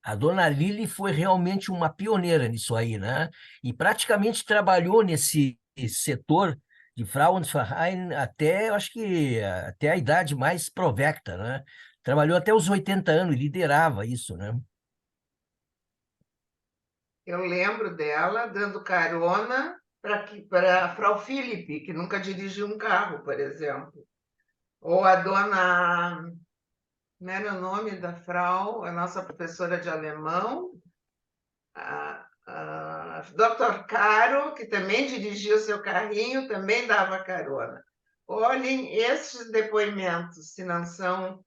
a dona Lili foi realmente uma pioneira nisso aí, né? E praticamente trabalhou nesse setor de Frauenverein até, eu acho que até a idade mais provecta, né? Trabalhou até os 80 anos e liderava isso, né? Eu lembro dela dando carona para Frau Philipp, que nunca dirigiu um carro, por exemplo. Ou a dona, não era o nome da Frau, a nossa professora de alemão, a Dr. Caro, que também dirigia o seu carrinho, também dava carona. Olhem estes depoimentos, se não são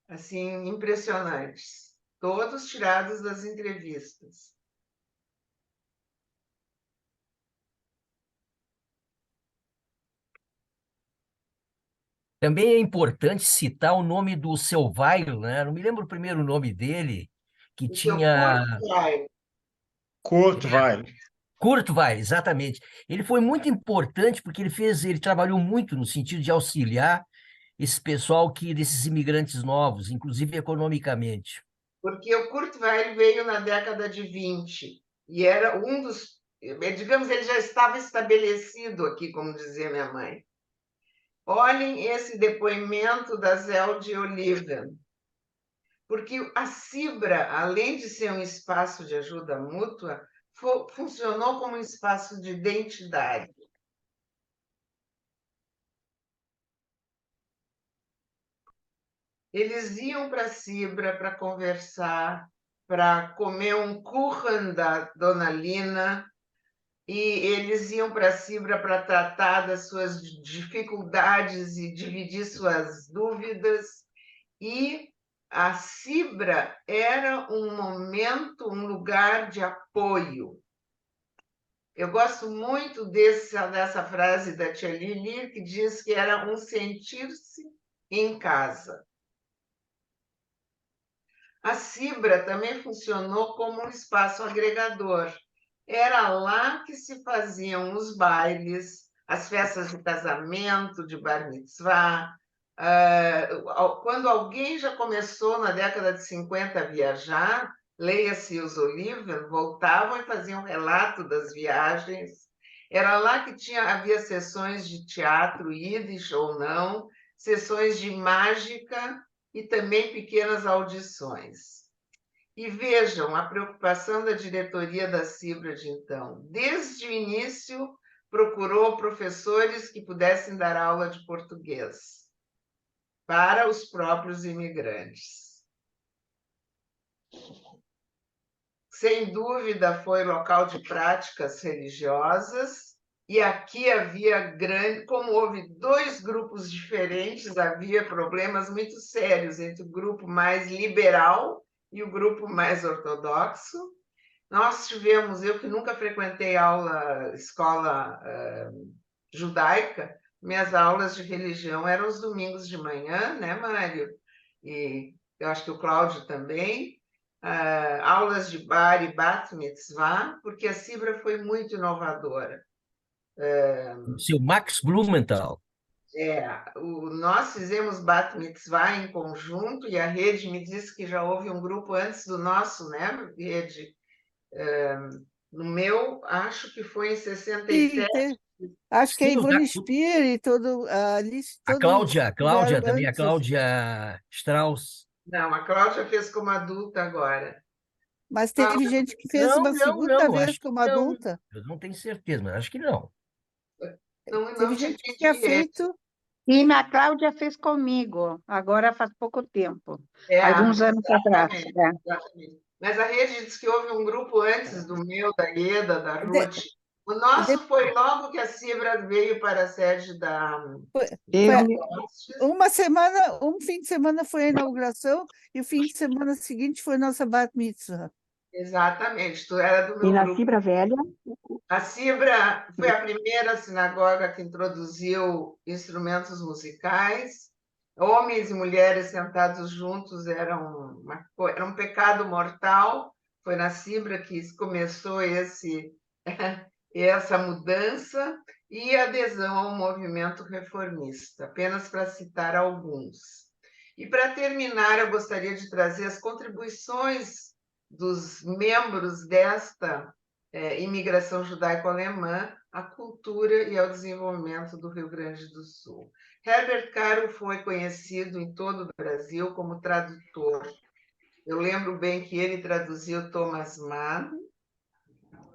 assim impressionantes, todos tirados das entrevistas. Também é importante citar o nome do seu Weil, né? Não me lembro o primeiro nome dele, que O seu tinha... Kurt Weill. Kurt Weill, exatamente. Ele foi muito importante porque ele trabalhou muito no sentido de auxiliar esse pessoal desses imigrantes novos, inclusive economicamente. Porque o Kurt Weill veio na década de 20 e era um dos, digamos, ele já estava estabelecido aqui, como dizia minha mãe. Olhem esse depoimento da Zelde Oliven, porque a Cibra, além de ser um espaço de ajuda mútua, funcionou como um espaço de identidade. Eles iam para a Cibra para conversar, para comer um Kuchen da Dona Lina, e eles iam para a Cibra para tratar das suas dificuldades e dividir suas dúvidas. E a Cibra era um momento, um lugar de apoio. Eu gosto muito dessa frase da tia Lili, que diz que era um sentir-se em casa. A Cibra também funcionou como um espaço agregador. Era lá que se faziam os bailes, as festas de casamento, de bar mitzvah. Quando alguém já começou na década de 50 a viajar, leia-se os Oliven, voltavam e faziam relato das viagens. Era lá que havia sessões de teatro, Yiddish ou não, sessões de mágica e também pequenas audições. E vejam a preocupação da diretoria da Cibra de então. Desde o início, procurou professores que pudessem dar aula de português para os próprios imigrantes. Sem dúvida, foi local de práticas religiosas, e aqui havia como houve dois grupos diferentes, havia problemas muito sérios entre o grupo mais liberal e o grupo mais ortodoxo. Nós tivemos, eu que nunca frequentei escola judaica, minhas aulas de religião eram os domingos de manhã, né, Mário? E eu acho que o Cláudio também. Aulas de bar e bat mitzvah, porque a Cibra foi muito inovadora. O seu Max Blumenthal. Nós fizemos bat mitzvah em conjunto e a Rede me disse que já houve um grupo antes do nosso, né, Rede? No meu, acho que foi em 67. Sim, acho que a Ivone Spear e a Cláudia também, a Cláudia Strauss. Não, a Cláudia fez como adulta agora. Mas teve gente que fez uma segunda vez como adulta? Eu não tenho certeza, mas acho que não. Teve gente que tinha feito... Sim, a Cláudia fez comigo, agora faz pouco tempo, alguns anos atrás. Exatamente. Mas a Rede diz que houve um grupo antes do meu, da Ieda, da Ruth. O nosso foi logo que a Cibra veio para a sede da... Uma semana, um fim de semana foi a inauguração e o fim de semana seguinte foi a nossa Bat Mitzvah. Exatamente, tu era do meu grupo. E grupo. na Cibra Velha? A Cibra foi a primeira sinagoga que introduziu instrumentos musicais. Homens e mulheres sentados juntos era um pecado mortal. Foi na Cibra que começou essa mudança e adesão ao movimento reformista, apenas para citar alguns. E para terminar, eu gostaria de trazer as contribuições dos membros desta imigração judaico-alemã à cultura e ao desenvolvimento do Rio Grande do Sul. Herbert Caro foi conhecido em todo o Brasil como tradutor. Eu lembro bem que ele traduziu Thomas Mann.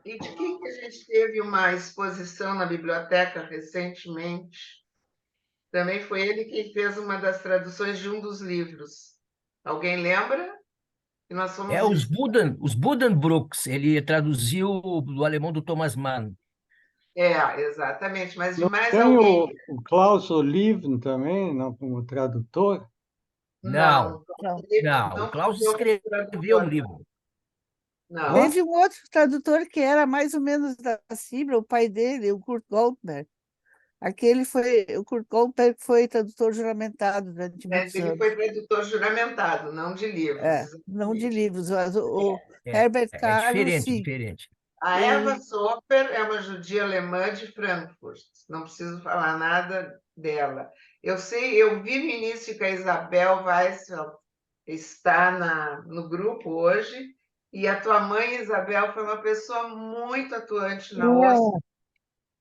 E de quem que a gente teve uma exposição na biblioteca recentemente? Também foi ele quem fez uma das traduções de um dos livros. Alguém lembra? Que nós fomos Os Buddenbrooks, ele traduziu do alemão do Thomas Mann. Exatamente, mas de Não mais tem alguém. o Klaus Oliven também, não, como tradutor? Não, Não o Klaus foi escreveu tradutor, um livro. não. Teve um outro tradutor que era mais ou menos da Cibra, o pai dele, o Kurt Goldberg. O Kurt Goldberg foi tradutor juramentado durante muitos Ele anos. foi tradutor juramentado, não de livros. Não de livros, mas o É Herbert Caro, diferente, sim. diferente. A Eva Soper é uma judia alemã de Frankfurt. Não preciso falar nada dela. Eu vi no início que a Isabel Weissfeld está no grupo hoje, e a tua mãe, Isabel, foi uma pessoa muito atuante na OSCE.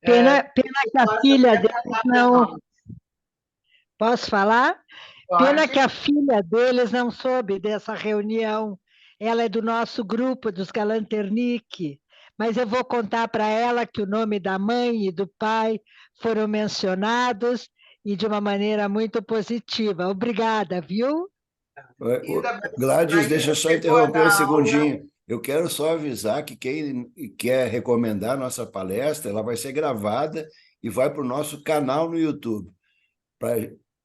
Pena que a filha deles não... Posso falar? Pena que a filha deles não soube dessa reunião. Ela é do nosso grupo, dos Galanternick. Mas eu vou contar para ela que o nome da mãe e do pai foram mencionados e de uma maneira muito positiva. Obrigada, viu? Gladys, deixa eu só interromper um segundinho. Eu quero só avisar que quem quer recomendar a nossa palestra, ela vai ser gravada e vai para o nosso canal no YouTube.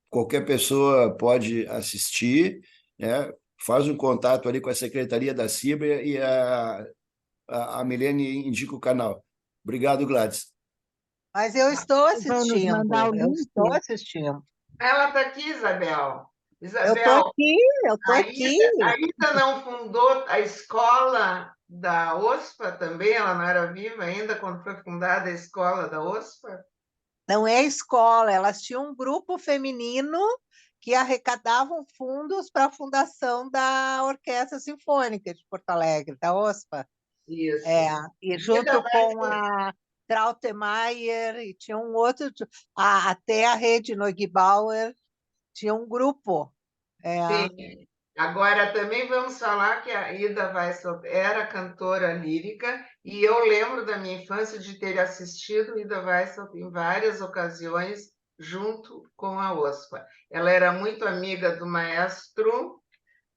Qualquer pessoa pode assistir, né? Faz um contato ali com a Secretaria da Cibra e a Milene indica o canal. Obrigado, Gladys. Mas eu estou Vão nos mandar o assistindo, eu link. estou assistindo. Ela está aqui, Isabel. Eu estou aqui. A Ida não fundou a escola da OSPA também? Ela não era viva ainda quando foi fundada a escola da OSPA? Não é escola, elas tinham um grupo feminino que arrecadavam fundos para a fundação da Orquestra Sinfônica de Porto Alegre, da OSPA. Isso. E junto com a Trautemeyer, e tinha um outro, até a Rede Neugebauer, tinha um grupo. Sim. Agora, também vamos falar que a Ida Weissel era cantora lírica, e eu lembro da minha infância de ter assistido Ida Weissel em várias ocasiões, junto com a OSPA. Ela era muito amiga do maestro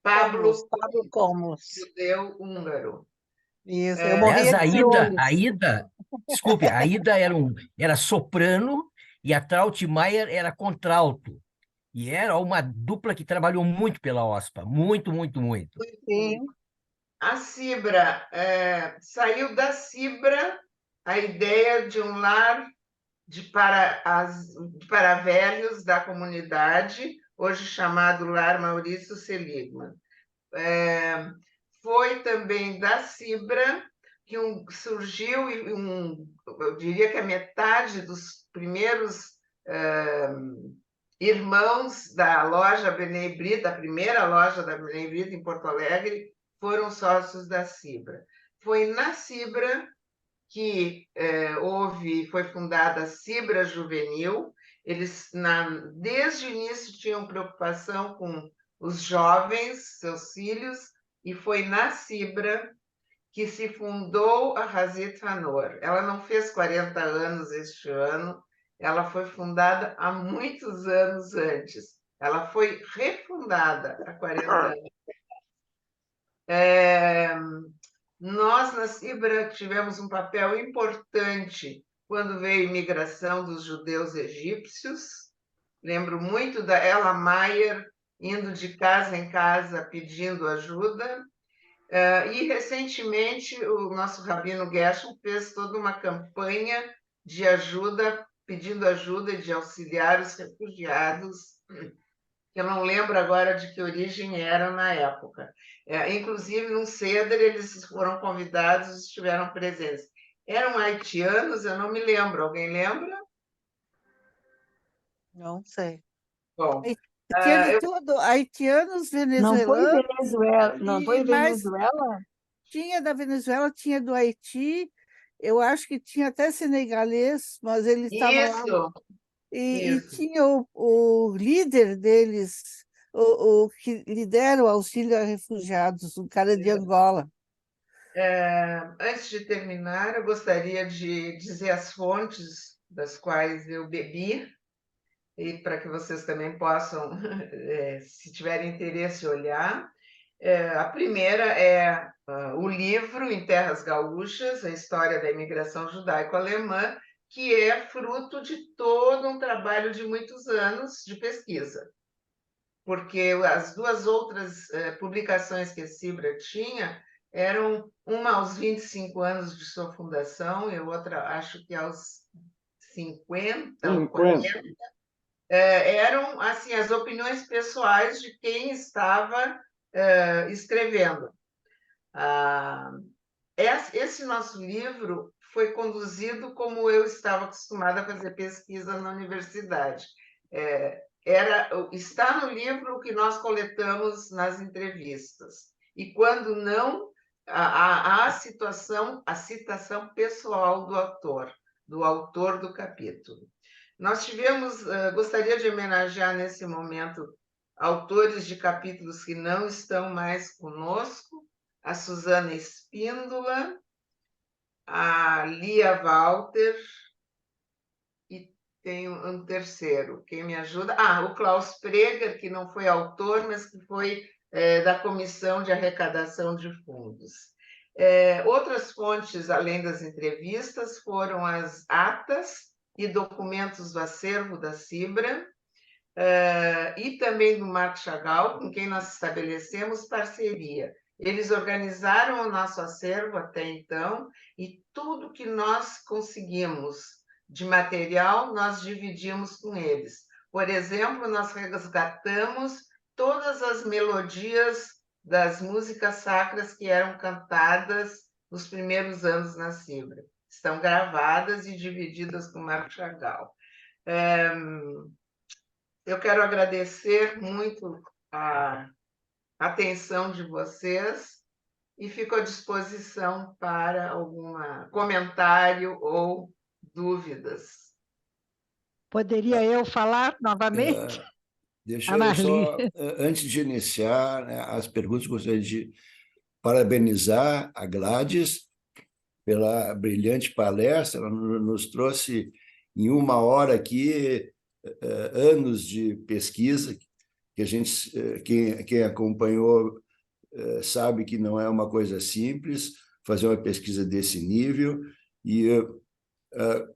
Pablo Komlos, judeu húngaro. Isso, eu morria de ciúmes. Desculpe, a Ida era soprano e a Trautmeier era contralto. E era uma dupla que trabalhou muito pela OSPA, muito, muito, muito. Sim. A Cibra, saiu da Cibra a ideia de um lar para velhos da comunidade, hoje chamado Lar Maurício Seligman. Foi também da Cibra que surgiu, eu diria que a metade dos primeiros irmãos da loja Bnei Brit, da primeira loja da Bnei Brit em Porto Alegre, foram sócios da Cibra. Foi na Cibra que foi fundada a Cibra Juvenil. Eles, desde o início, tinham preocupação com os jovens, seus filhos, e foi na Cibra que se fundou a Hazit Hanor. Ela não fez 40 anos este ano, ela foi fundada há muitos anos antes. Ela foi refundada há 40 anos. Nós, na Cibra, tivemos um papel importante quando veio a imigração dos judeus egípcios. Lembro muito da Ella Mayer indo de casa em casa pedindo ajuda. E, recentemente, o nosso Rabino Gershon fez toda uma campanha de ajuda, pedindo ajuda de auxiliar os refugiados, que eu não lembro agora de que origem eram na época. Inclusive, num Seder, eles foram convidados e estiveram presentes. Eram haitianos, eu não me lembro. Alguém lembra? Não sei. Bom, tinha de tudo, haitianos, venezuelanos. Não foi Venezuela? Tinha da Venezuela, tinha do Haiti, eu acho que tinha até senegalês, mas ele estava lá. E tinha o líder deles, o que lidera o auxílio a refugiados, um cara de Angola. Antes de terminar, eu gostaria de dizer as fontes das quais eu bebi, e para que vocês também possam, se tiverem interesse, olhar. A primeira é o livro Em Terras Gaúchas, a história da imigração judaico-alemã, que é fruto de todo um trabalho de muitos anos de pesquisa. Porque as duas outras publicações que a Cibra tinha eram uma aos 25 anos de sua fundação e outra, acho que aos 50 ou 40. Eram assim, as opiniões pessoais de quem estava escrevendo. Esse nosso livro foi conduzido como eu estava acostumada a fazer pesquisa na universidade. Está no livro o que nós coletamos nas entrevistas. E quando não, a citação pessoal do autor do capítulo. Nós tivemos, gostaria de homenagear nesse momento autores de capítulos que não estão mais conosco, a Suzana Espíndola, a Lia Walter, e tem um terceiro, quem me ajuda? O Klaus Preger, que não foi autor, mas que foi da Comissão de Arrecadação de Fundos. Outras fontes, além das entrevistas, foram as atas e documentos do acervo da Cibra, e também do Marc Chagall, com quem nós estabelecemos parceria. Eles organizaram o nosso acervo até então, e tudo que nós conseguimos de material, nós dividimos com eles. Por exemplo, nós resgatamos todas as melodias das músicas sacras que eram cantadas nos primeiros anos na Cibra. Estão gravadas e divididas com o Marc Chagall. Eu quero agradecer muito a atenção de vocês e fico à disposição para algum comentário ou dúvidas. Poderia eu falar novamente? Deixa eu só, antes de iniciar, né, as perguntas, gostaria de parabenizar a Gladys pela brilhante palestra. Ela nos trouxe em 1 hora aqui anos de pesquisa, que a gente, quem acompanhou sabe que não é uma coisa simples fazer uma pesquisa desse nível. E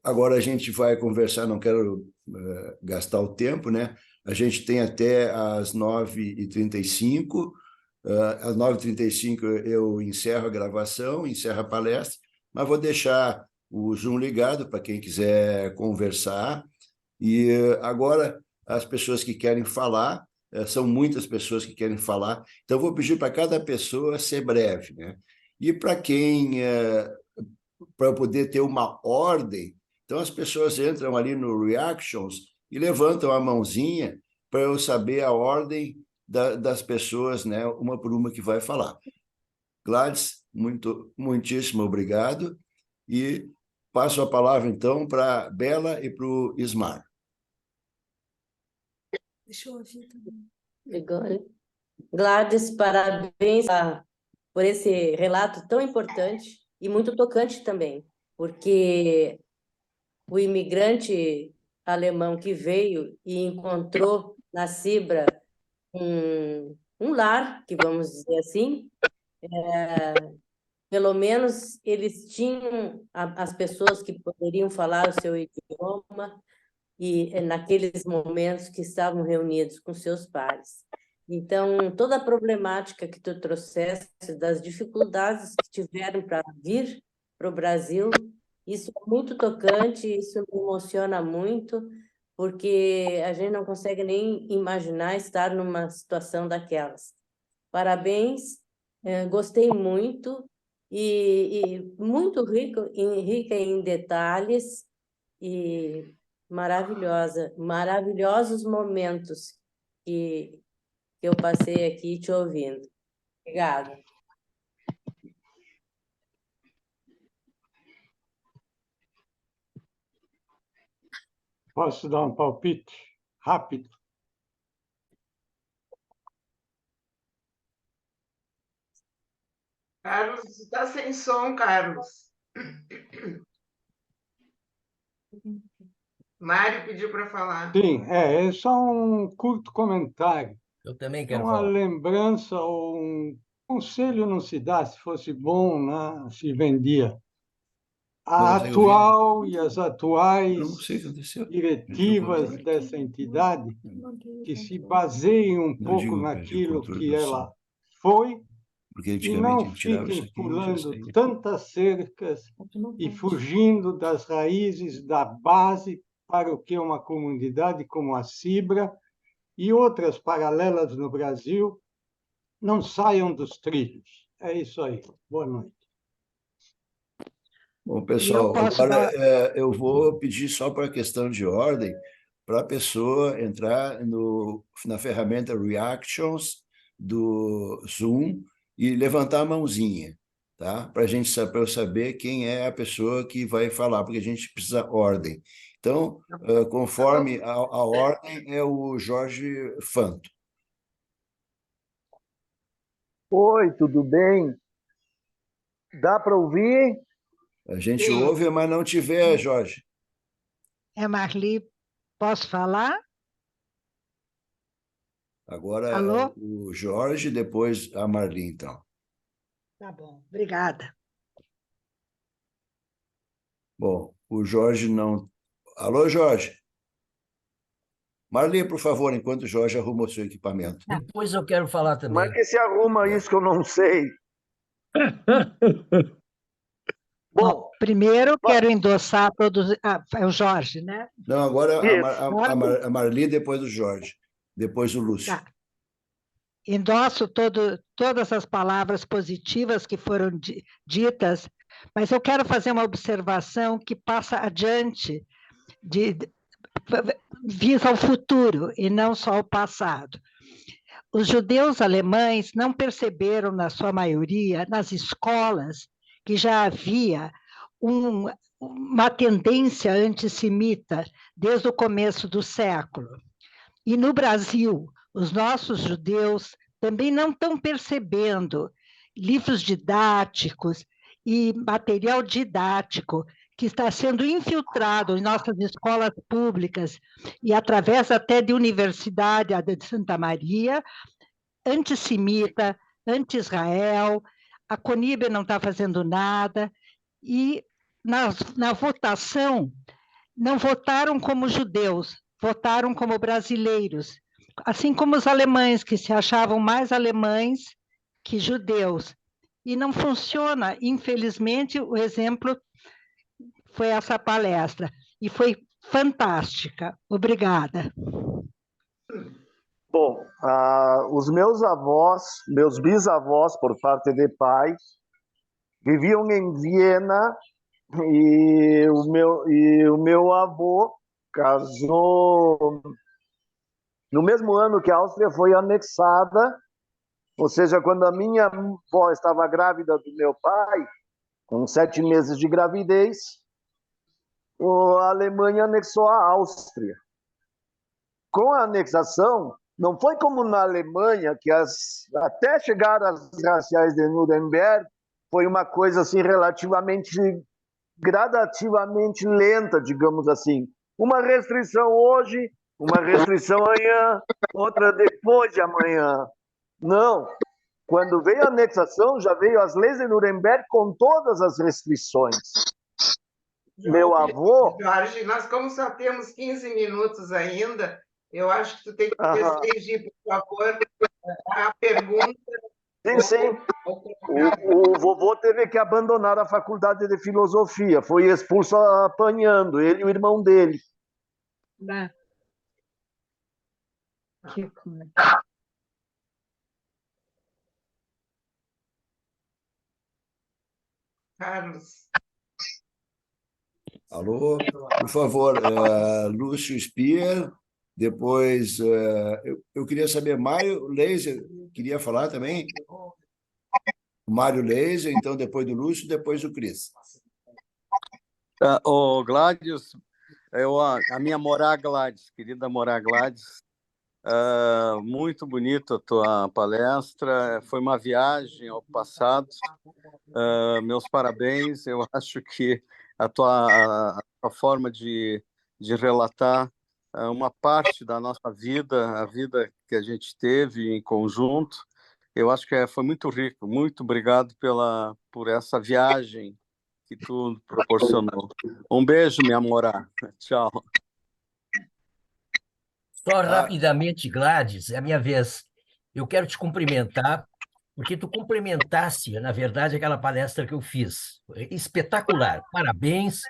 agora a gente vai conversar, não quero gastar o tempo, né? A gente tem até às 9h35. Às 9h35 eu encerro a gravação, encerro a palestra, mas vou deixar o Zoom ligado para quem quiser conversar. E agora as pessoas que querem falar, são muitas pessoas que querem falar, então vou pedir para cada pessoa ser breve, né? E para poder ter uma ordem, então as pessoas entram ali no Reactions e levantam a mãozinha para eu saber a ordem das pessoas, né? Uma por uma que vai falar. Gladys, muitíssimo obrigado. E passo a palavra, então, para a Bela e para o Ismar. Deixa eu ouvir também. Gladys, parabéns por esse relato tão importante e muito tocante também, porque o imigrante alemão que veio e encontrou na Cibra um lar, que vamos dizer assim, pelo menos eles tinham as pessoas que poderiam falar o seu idioma, e naqueles momentos que estavam reunidos com seus pares. Então, toda a problemática que tu trouxeste, das dificuldades que tiveram para vir para o Brasil, isso é muito tocante, isso me emociona muito, porque a gente não consegue nem imaginar estar numa situação daquelas. Parabéns, gostei muito, e muito rica em detalhes, e maravilhosos momentos que eu passei aqui te ouvindo. Obrigada. Posso dar um palpite rápido? Carlos, está sem som, Carlos. Mário pediu para falar. Sim, é só um curto comentário. Eu também quero Uma falar. lembrança ou um conselho não se dá, se fosse bom, né, se vendia. A atual e as atuais diretivas dessa entidade, que se baseiem um pouco naquilo que ela foi e não fiquem pulando tantas cercas e fugindo das raízes da base para o que uma comunidade como a Cibra e outras paralelas no Brasil não saiam dos trilhos. É isso aí. Boa noite. Bom, pessoal, agora eu vou pedir só para questão de ordem, para a pessoa entrar na ferramenta Reactions do Zoom e levantar a mãozinha, tá? Para eu saber quem é a pessoa que vai falar, porque a gente precisa ordem. Então, conforme a ordem, é o Jorge Fanto. Oi, tudo bem? Dá para ouvir? A gente ouve, mas não te vê, Jorge. É Marli, posso falar? Agora Alô? o Jorge, depois a Marli, então. Tá bom, obrigada. Bom, o Jorge não... Alô, Jorge? Marli, por favor, enquanto o Jorge arruma o seu equipamento. Depois eu quero falar também. Como é que se arruma isso que eu não sei? Bom, primeiro quero endossar todos... é o Jorge, né? Não, agora a Marli, depois o Jorge, depois o Lúcio. Tá. Endosso todas as palavras positivas que foram ditas, mas eu quero fazer uma observação que passa adiante, visa ao futuro e não só ao passado. Os judeus alemães não perceberam, na sua maioria, nas escolas, que já havia uma tendência antissemita desde o começo do século. E no Brasil, os nossos judeus também não estão percebendo livros didáticos e material didático que está sendo infiltrado em nossas escolas públicas e através até de universidade, a de Santa Maria, antissemita, anti-Israel, a Conib não está fazendo nada, e na votação não votaram como judeus, votaram como brasileiros, assim como os alemães, que se achavam mais alemães que judeus. E não funciona, infelizmente, o exemplo foi essa palestra, e foi fantástica. Obrigada. Bom, os meus avós, meus bisavós, por parte de pai, viviam em Viena, e o meu avô casou no mesmo ano que a Áustria foi anexada, ou seja, quando a minha avó estava grávida do meu pai, com 7 meses de gravidez, a Alemanha anexou a Áustria. Com a anexação, não foi como na Alemanha, que até chegar às raciais de Nuremberg, foi uma coisa assim gradativamente lenta, digamos assim. Uma restrição hoje, uma restrição amanhã, outra depois de amanhã. Não. Quando veio a anexação, já veio as leis de Nuremberg com todas as restrições. Meu avô... Jorge, nós como só temos 15 minutos ainda, eu acho que tu tem que restringir, por favor, a pergunta. Sim. O vovô teve que abandonar a faculdade de filosofia, foi expulso apanhando, ele e o irmão dele. Carlos. Alô, por favor, Lúcio Spier, depois eu queria saber, Mário Leiser queria falar também? O Mário Leiser, então depois do Lúcio, depois o Cris. O Gládios, a minha Morá Gladys, querida Morá Gladys, muito bonita a tua palestra, foi uma viagem ao passado, meus parabéns, eu acho que a tua forma de relatar uma parte da nossa vida, a vida que a gente teve em conjunto, eu acho que foi muito rico, muito obrigado por essa viagem que tu proporcionou. Um beijo, minha Morá, tchau. Só rapidamente, Gladys, é a minha vez. Eu quero te cumprimentar, porque tu complementasse, na verdade, aquela palestra que eu fiz. Espetacular. Parabéns,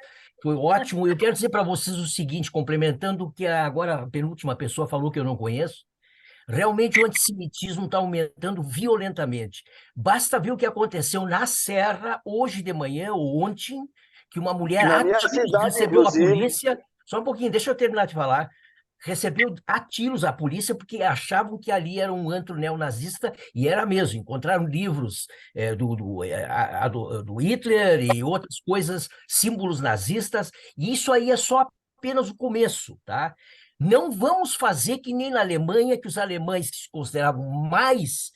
foi ótimo. Eu quero dizer para vocês o seguinte, complementando o que agora a penúltima pessoa falou que eu não conheço, realmente o antissemitismo está aumentando violentamente. Basta ver o que aconteceu na Serra hoje de manhã ou ontem, que uma mulher Na minha ativa cidade, recebeu a inclusive. polícia. Só um pouquinho, deixa eu terminar de falar. Recebeu a tiros a polícia porque achavam que ali era um antro neonazista, e era mesmo. Encontraram livros do Hitler e outras coisas, símbolos nazistas, e isso aí é só apenas o começo, tá? Não vamos fazer que nem na Alemanha, que os alemães que se consideravam mais,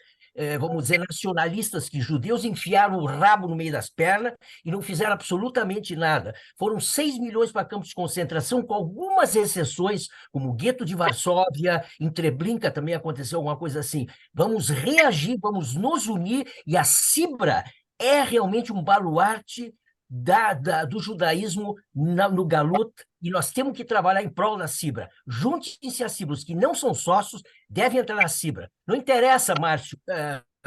vamos dizer, nacionalistas que judeus, enfiaram o rabo no meio das pernas e não fizeram absolutamente nada. Foram 6 milhões para campos de concentração, com algumas exceções, como o gueto de Varsóvia, em Treblinka também aconteceu alguma coisa assim. Vamos reagir, vamos nos unir, e a Cibra é realmente um baluarte do judaísmo no Galut, e nós temos que trabalhar em prol da Cibra. Juntem-se a Cibra, os que não são sócios devem entrar na Cibra. Não interessa,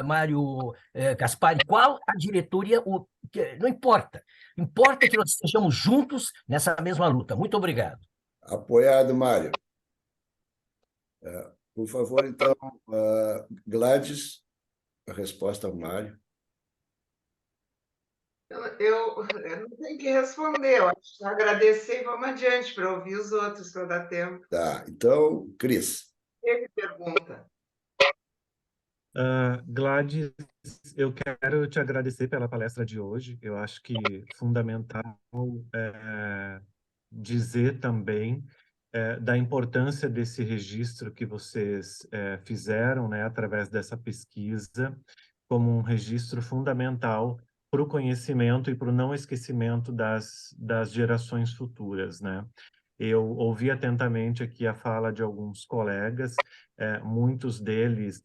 Mário Gaspari, qual a diretoria, não importa. Importa que nós estejamos juntos nessa mesma luta. Muito obrigado. Apoiado, Mário. Por favor, então, Gladys, a resposta ao Mário. Eu não tenho que responder, eu acho que agradecer e vamos adiante para ouvir os outros, para dar tempo. Tá, então, Cris. Ele pergunta. Gladys, eu quero te agradecer pela palestra de hoje. Eu acho que é fundamental dizer também da importância desse registro que vocês fizeram, né, através dessa pesquisa, como um registro fundamental para o conhecimento e para o não esquecimento das gerações futuras, né? Eu ouvi atentamente aqui a fala de alguns colegas, muitos deles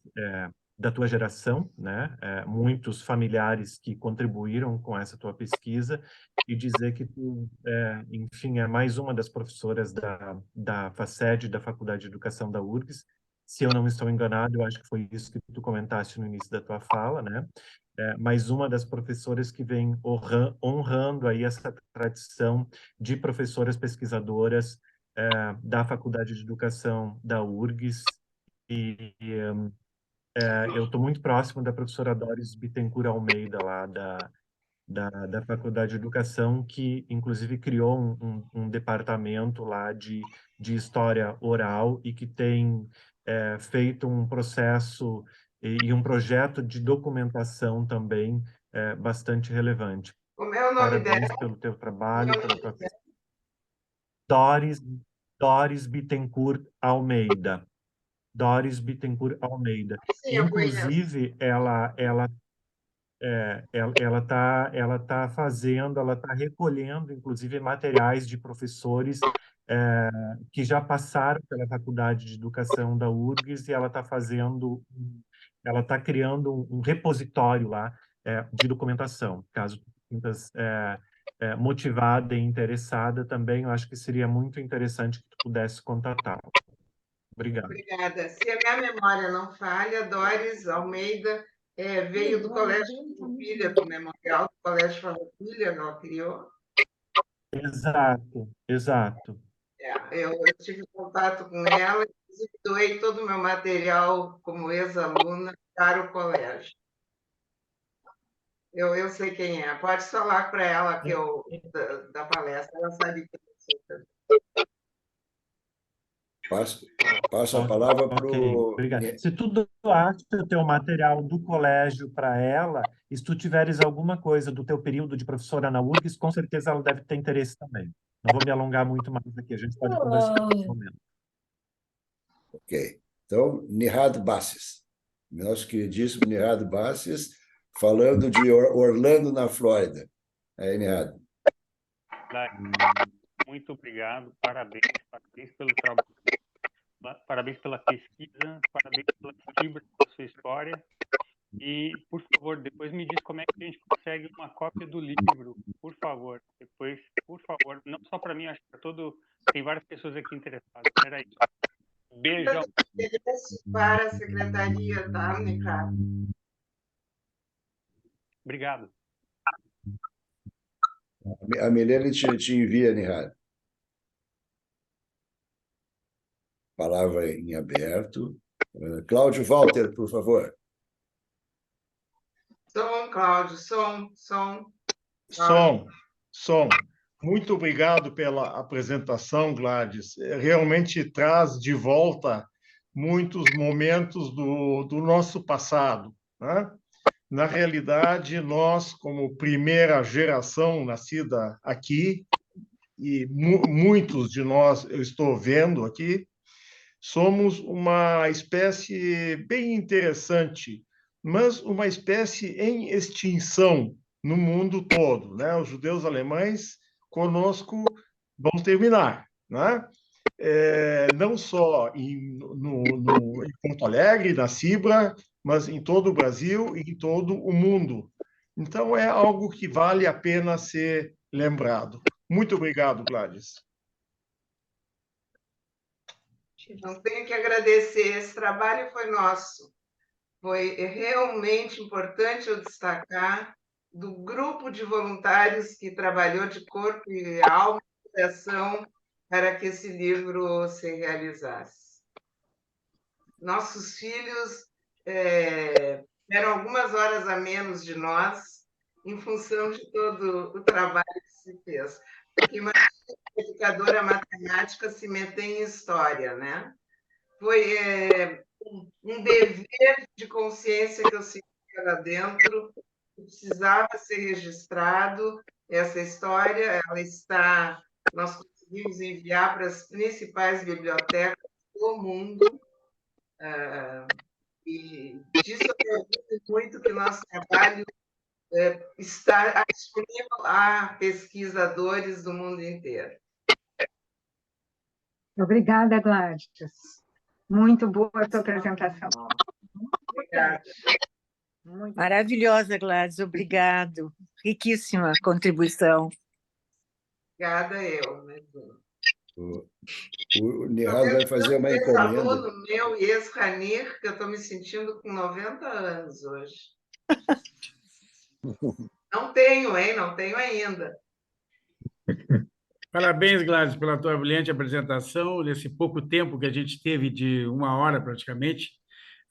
da tua geração, né? Muitos familiares que contribuíram com essa tua pesquisa, e dizer que tu, enfim, é mais uma das professoras da FACED, da Faculdade de Educação da URGS. Se eu não estou enganado, eu acho que foi isso que tu comentaste no início da tua fala, né? Mais uma das professoras que vem honrando aí essa tradição de professoras pesquisadoras da Faculdade de Educação da URGS, e eu estou muito próximo da professora Doris Bittencourt Almeida, lá da Faculdade de Educação, que inclusive criou um departamento lá de História Oral, e que tem feito um processo e um projeto de documentação também bastante relevante. Como é o nome Parabéns dela? pelo teu trabalho, pela tua Doris Bittencourt Almeida. Doris Bittencourt Almeida. Sim, eu inclusive, ela está fazendo, ela está recolhendo, inclusive, materiais de professores que já passaram pela Faculdade de Educação da URGS, e ela está criando um repositório lá de documentação. Caso tu sintas motivada e interessada também, eu acho que seria muito interessante que tu pudesse contatá-la. Obrigado. Obrigada. Se a minha memória não falha, Doris Almeida veio do Colégio Farroupilha, do Memorial do Colégio Farroupilha, não criou? Exato. Eu tive contato com ela e doei todo o meu material como ex-aluna para o colégio. Eu sei quem é. Pode falar para ela que da palestra, ela sabe que eu sou. Passo a palavra para o... Obrigado. Se tu doaste o teu material do colégio para ela, e se tu tiveres alguma coisa do teu período de professora na URGS, com certeza ela deve ter interesse também. Não vou me alongar muito mais aqui, a gente pode conversar em outro momento. Ok. Então, Nihad Bassis, nosso queridíssimo Nihad Bassis, falando de Orlando, na Flórida. Aí, Nihad. Muito obrigado, parabéns pelo trabalho, parabéns pela pesquisa, parabéns pela fibra da sua história. E, por favor, depois me diz como é que a gente consegue uma cópia do livro, por favor. Depois, por favor, não só para mim, acho que para todo... Tem várias pessoas aqui interessadas. Era isso. Beijão. Para a secretaria, tá, Ricardo? Obrigado. A Milene te envia, Nihad. Palavra em aberto. Cláudio Walter, por favor. Som, Cláudio, som. Som. Muito obrigado pela apresentação, Gladys. Realmente traz de volta muitos momentos do nosso passado, né? Na realidade, nós, como primeira geração nascida aqui, e muitos de nós eu estou vendo aqui, somos uma espécie bem interessante, mas uma espécie em extinção no mundo todo, né? Os judeus alemães conosco vão terminar, né? Não só em Porto Alegre, na Cibra, mas em todo o Brasil e em todo o mundo. Então, é algo que vale a pena ser lembrado. Muito obrigado, Gladys. Não tenho que agradecer, esse trabalho foi nosso. Foi realmente importante eu destacar do grupo de voluntários que trabalhou de corpo e alma e coração para que esse livro se realizasse. Nossos filhos eram algumas horas a menos de nós, em função de todo o trabalho que se fez. Porque imagina a educadora matemática se meter em história, né? Foi um dever de consciência que eu senti lá dentro, que precisava ser registrado. Essa história, nós conseguimos enviar para as principais bibliotecas do mundo, e disso eu acredito muito que nosso trabalho está disponível a pesquisadores do mundo inteiro. Obrigada, Gladys. Muito boa a sua apresentação. Obrigada. Maravilhosa, Gladys, obrigado. Riquíssima contribuição. Obrigada, eu. O Nihad vai fazer uma encomenda. Aluno meu, ex-Ranir, que eu estou me sentindo com 90 anos hoje. Não tenho, hein? Não tenho ainda. Parabéns, Gladys, pela tua brilhante apresentação. Nesse pouco tempo que a gente teve, de 1 hora praticamente,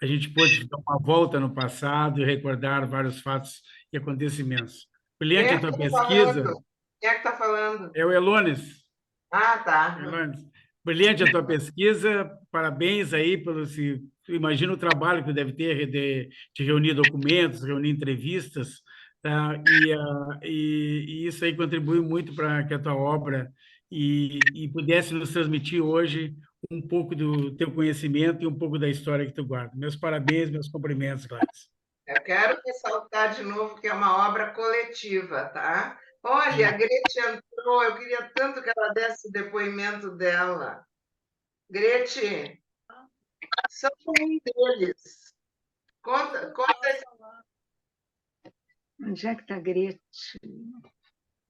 a gente pôde dar uma volta no passado e recordar vários fatos e acontecimentos. Brilhante a tua pesquisa. Quem é que está falando? É o Elones. Ah, tá. Elones. Brilhante a tua pesquisa. Parabéns aí pelo... Imagina o trabalho que deve ter de reunir documentos, reunir entrevistas, tá? E isso aí contribui muito para que a tua obra e pudesse nos transmitir hoje um pouco do teu conhecimento e um pouco da história que tu guarda. Meus parabéns, meus cumprimentos, Gladys. Eu quero ressaltar de novo que é uma obra coletiva, tá? Olha, a Grete entrou, eu queria tanto que ela desse o depoimento dela. Grete, são um deles. Conta. Onde é que está a Grete?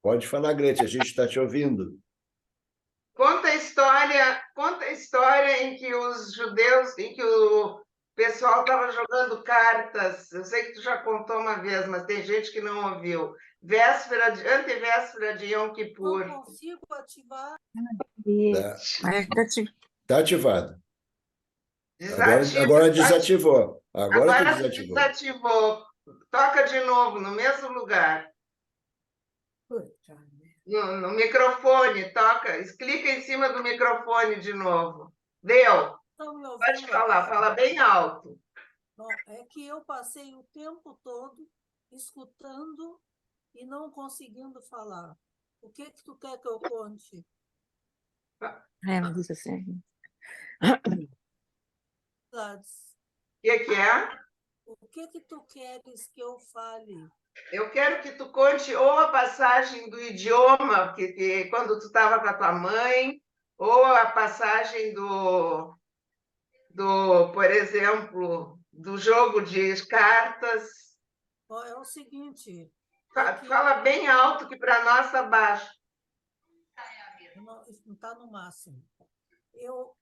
Pode falar, Grete, a gente está te ouvindo. Conta a história em que os judeus, em que o pessoal estava jogando cartas. Eu sei que tu já contou uma vez, mas tem gente que não ouviu. Antevéspera de Yom Kippur. Não consigo ativar. Está ativado. Agora desativou. Agora que desativou. Toca de novo, no mesmo lugar. No microfone, toca. Clica em cima do microfone de novo. Deu? Pode falar, fala bem alto. Bom, é que eu passei o tempo todo escutando e não conseguindo falar. O que tu quer que eu conte? Ela diz assim. Gladys, O que é? o que tu queres que eu fale? Eu quero que tu conte ou a passagem do idioma, quando tu estava com a tua mãe, ou a passagem por exemplo, do jogo de cartas. É o seguinte... Fala bem alto, que para nós está baixo. Não está no máximo. Eu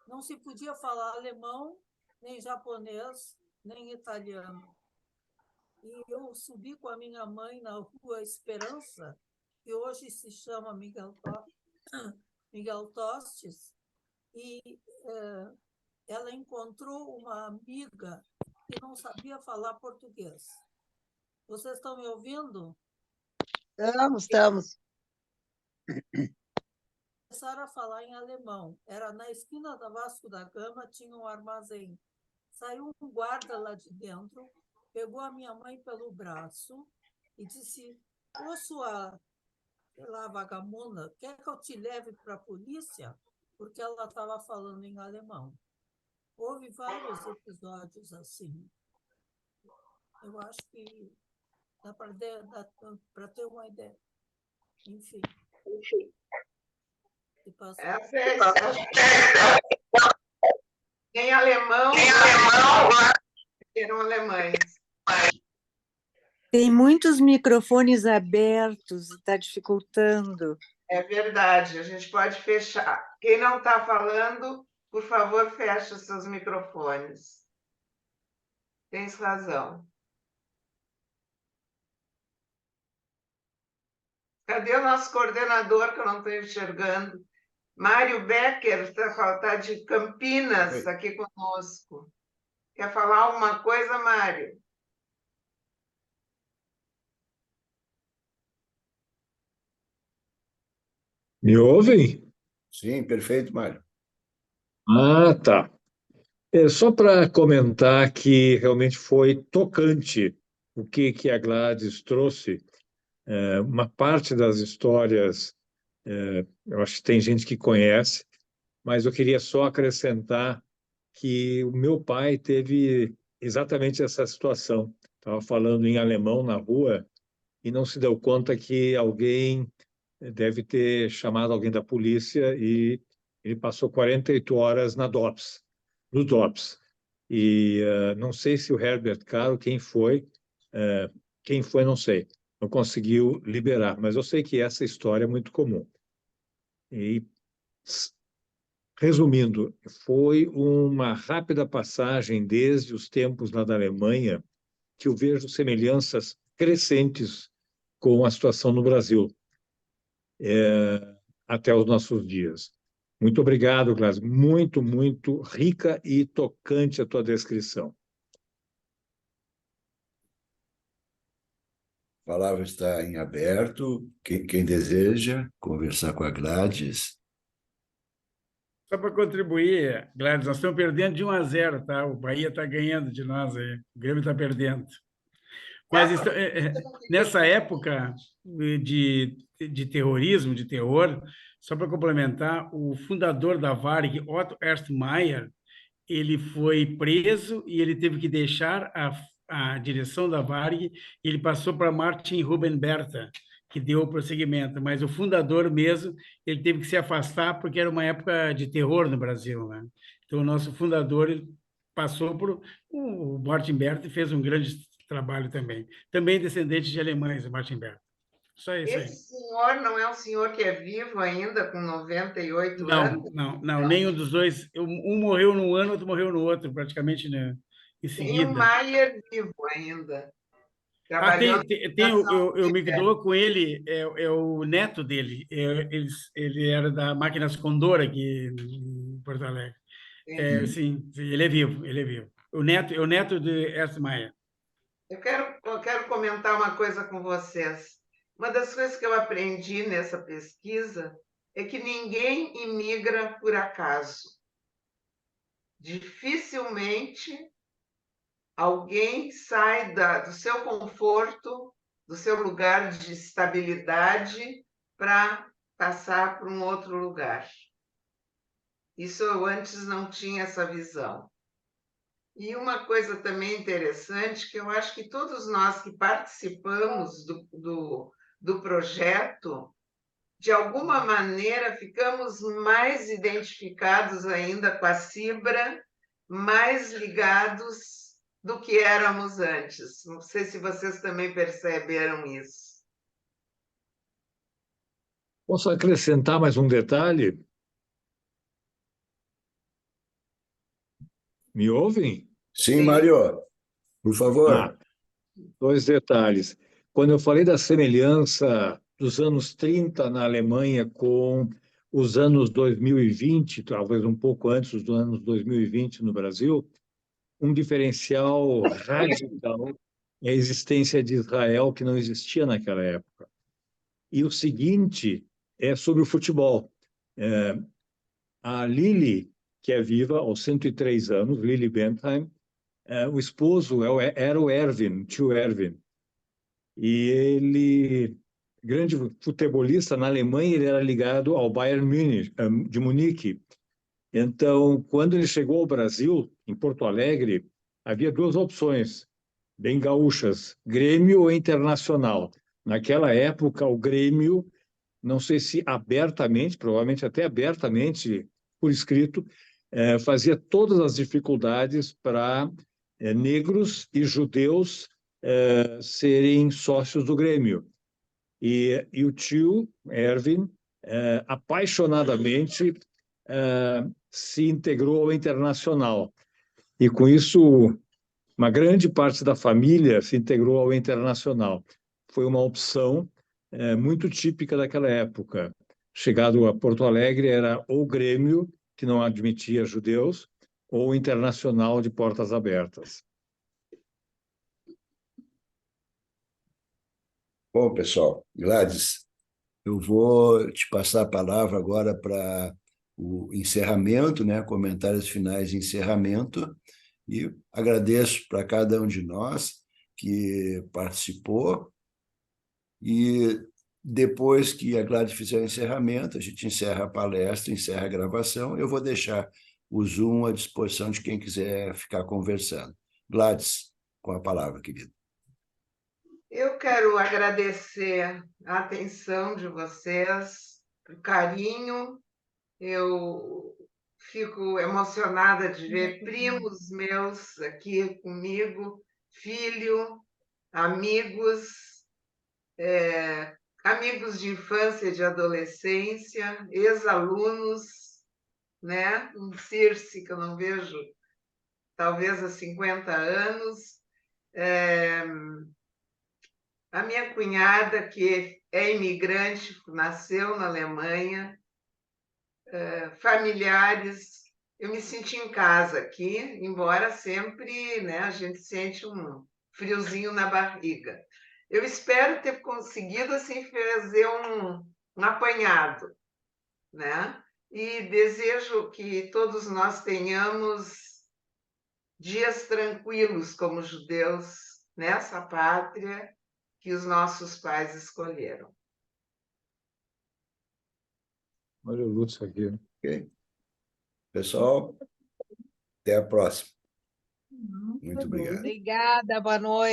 não se podia falar alemão, nem japonês, nem italiano. E eu subi com a minha mãe na Rua Esperança, que hoje se chama Miguel Tostes, e ela encontrou uma amiga que não sabia falar português. Vocês estão me ouvindo? Estamos. Começaram a falar em alemão. Era na esquina da Vasco da Gama, tinha um armazém. Saiu um guarda lá de dentro, pegou a minha mãe pelo braço e disse: ô, sua, sei lá, vagabunda, quer que eu te leve para a polícia? Porque ela estava falando em alemão. Houve vários episódios assim. Eu acho que dá para ter uma ideia. Enfim. Em alemão, eram alemães. Tem muitos microfones abertos, está dificultando. É verdade, a gente pode fechar. Quem não está falando, por favor, feche os seus microfones. Tens razão. Cadê o nosso coordenador, que eu não estou enxergando? Mário Becker está de Campinas, aqui conosco. Quer falar alguma coisa, Mário? Me ouvem? Sim, perfeito, Mário. Ah, tá. Só para comentar que realmente foi tocante o que a Gladys trouxe. Uma parte das histórias, eu acho que tem gente que conhece, mas eu queria só acrescentar que o meu pai teve exatamente essa situação. Estava falando em alemão na rua e não se deu conta que alguém deve ter chamado alguém da polícia e ele passou 48 horas no DOPS. E não sei se o Herbert Caro, quem foi, não sei, não conseguiu liberar, mas eu sei que essa história é muito comum. E, resumindo, foi uma rápida passagem desde os tempos lá da Alemanha que eu vejo semelhanças crescentes com a situação no Brasil. Até os nossos dias. Muito obrigado, Gladys. Muito, muito rica e tocante a tua descrição. A palavra está em aberto. Quem deseja conversar com a Gladys. Só para contribuir, Gladys, nós estamos perdendo de 1-0, tá? O Bahia está ganhando de nós aí. O Grêmio está perdendo. Mas nessa época de terrorismo, de terror, só para complementar, o fundador da Varig, Otto Ernst Mayr, ele foi preso e ele teve que deixar a direção da Varig e ele passou para Martin Rubenberta, que deu o prosseguimento. Mas o fundador mesmo, ele teve que se afastar porque era uma época de terror no Brasil, né? Então, o nosso fundador ele passou por... O Martin Berta e fez um grande trabalho também. Também descendente de alemães, o Martin Berta. Só isso aí. Esse senhor não é um senhor que é vivo ainda, com 98 anos? Não, nenhum dos dois. Um morreu num ano, outro morreu no outro, praticamente em seguida. Tem o Maier vivo ainda. Eu me dou com ele, é o neto dele. Ele era da Máquinas Condor aqui em Porto Alegre. Sim, ele é vivo, ele é vivo. O neto de Ernst Mayr. Eu quero comentar uma coisa com vocês. Uma das coisas que eu aprendi nessa pesquisa é que ninguém imigra por acaso. Dificilmente alguém sai do seu conforto do seu lugar de estabilidade para passar para um outro lugar. Isso eu antes não tinha essa visão. E uma coisa também interessante, que eu acho que todos nós que participamos do projeto, de alguma maneira ficamos mais identificados ainda com a Cibra, mais ligados do que éramos antes. Não sei se vocês também perceberam isso. Posso acrescentar mais um detalhe? Me ouvem? Sim, Mário, por favor. 2 detalhes. Quando eu falei da semelhança dos anos 30 na Alemanha com os anos 2020, talvez um pouco antes dos anos 2020 no Brasil, um diferencial radical é a existência de Israel, que não existia naquela época. E o seguinte é sobre o futebol. A Lili, que é viva aos 103 anos, Lili Bentheim, o esposo era o Erwin, tio Erwin. E ele, grande futebolista na Alemanha, ele era ligado ao Bayern Munich, de Munique. Então, quando ele chegou ao Brasil, em Porto Alegre, havia 2 opções, bem gaúchas, Grêmio ou Internacional. Naquela época, o Grêmio, não sei se abertamente, provavelmente até abertamente, por escrito, fazia todas as dificuldades para negros e judeus serem sócios do Grêmio. E o tio, Erwin, apaixonadamente se integrou ao Internacional. E, com isso, uma grande parte da família se integrou ao Internacional. Foi uma opção muito típica daquela época. Chegado a Porto Alegre, era ou Grêmio, que não admitia judeus, ou Internacional de portas abertas. Bom, pessoal, Gladys, eu vou te passar a palavra agora para o encerramento, né? Comentários finais de encerramento, e agradeço para cada um de nós que participou, e depois que a Gladys fizer o encerramento, a gente encerra a palestra, encerra a gravação, eu vou deixar o Zoom à disposição de quem quiser ficar conversando. Gladys, com a palavra, querida. Eu quero agradecer a atenção de vocês, o carinho. Eu fico emocionada de ver primos meus aqui comigo, filho, amigos, amigos de infância e de adolescência, ex-alunos, né? Um Circe que eu não vejo talvez há 50 anos. A minha cunhada, que é imigrante, nasceu na Alemanha, familiares, eu me senti em casa aqui, embora sempre, né, a gente sente um friozinho na barriga. Eu espero ter conseguido assim, fazer um apanhado, né? E desejo que todos nós tenhamos dias tranquilos como judeus nessa pátria que os nossos pais escolheram. Olha o Lúcio aqui. Okay. Pessoal, até a próxima. Muito obrigado. Obrigada, boa noite.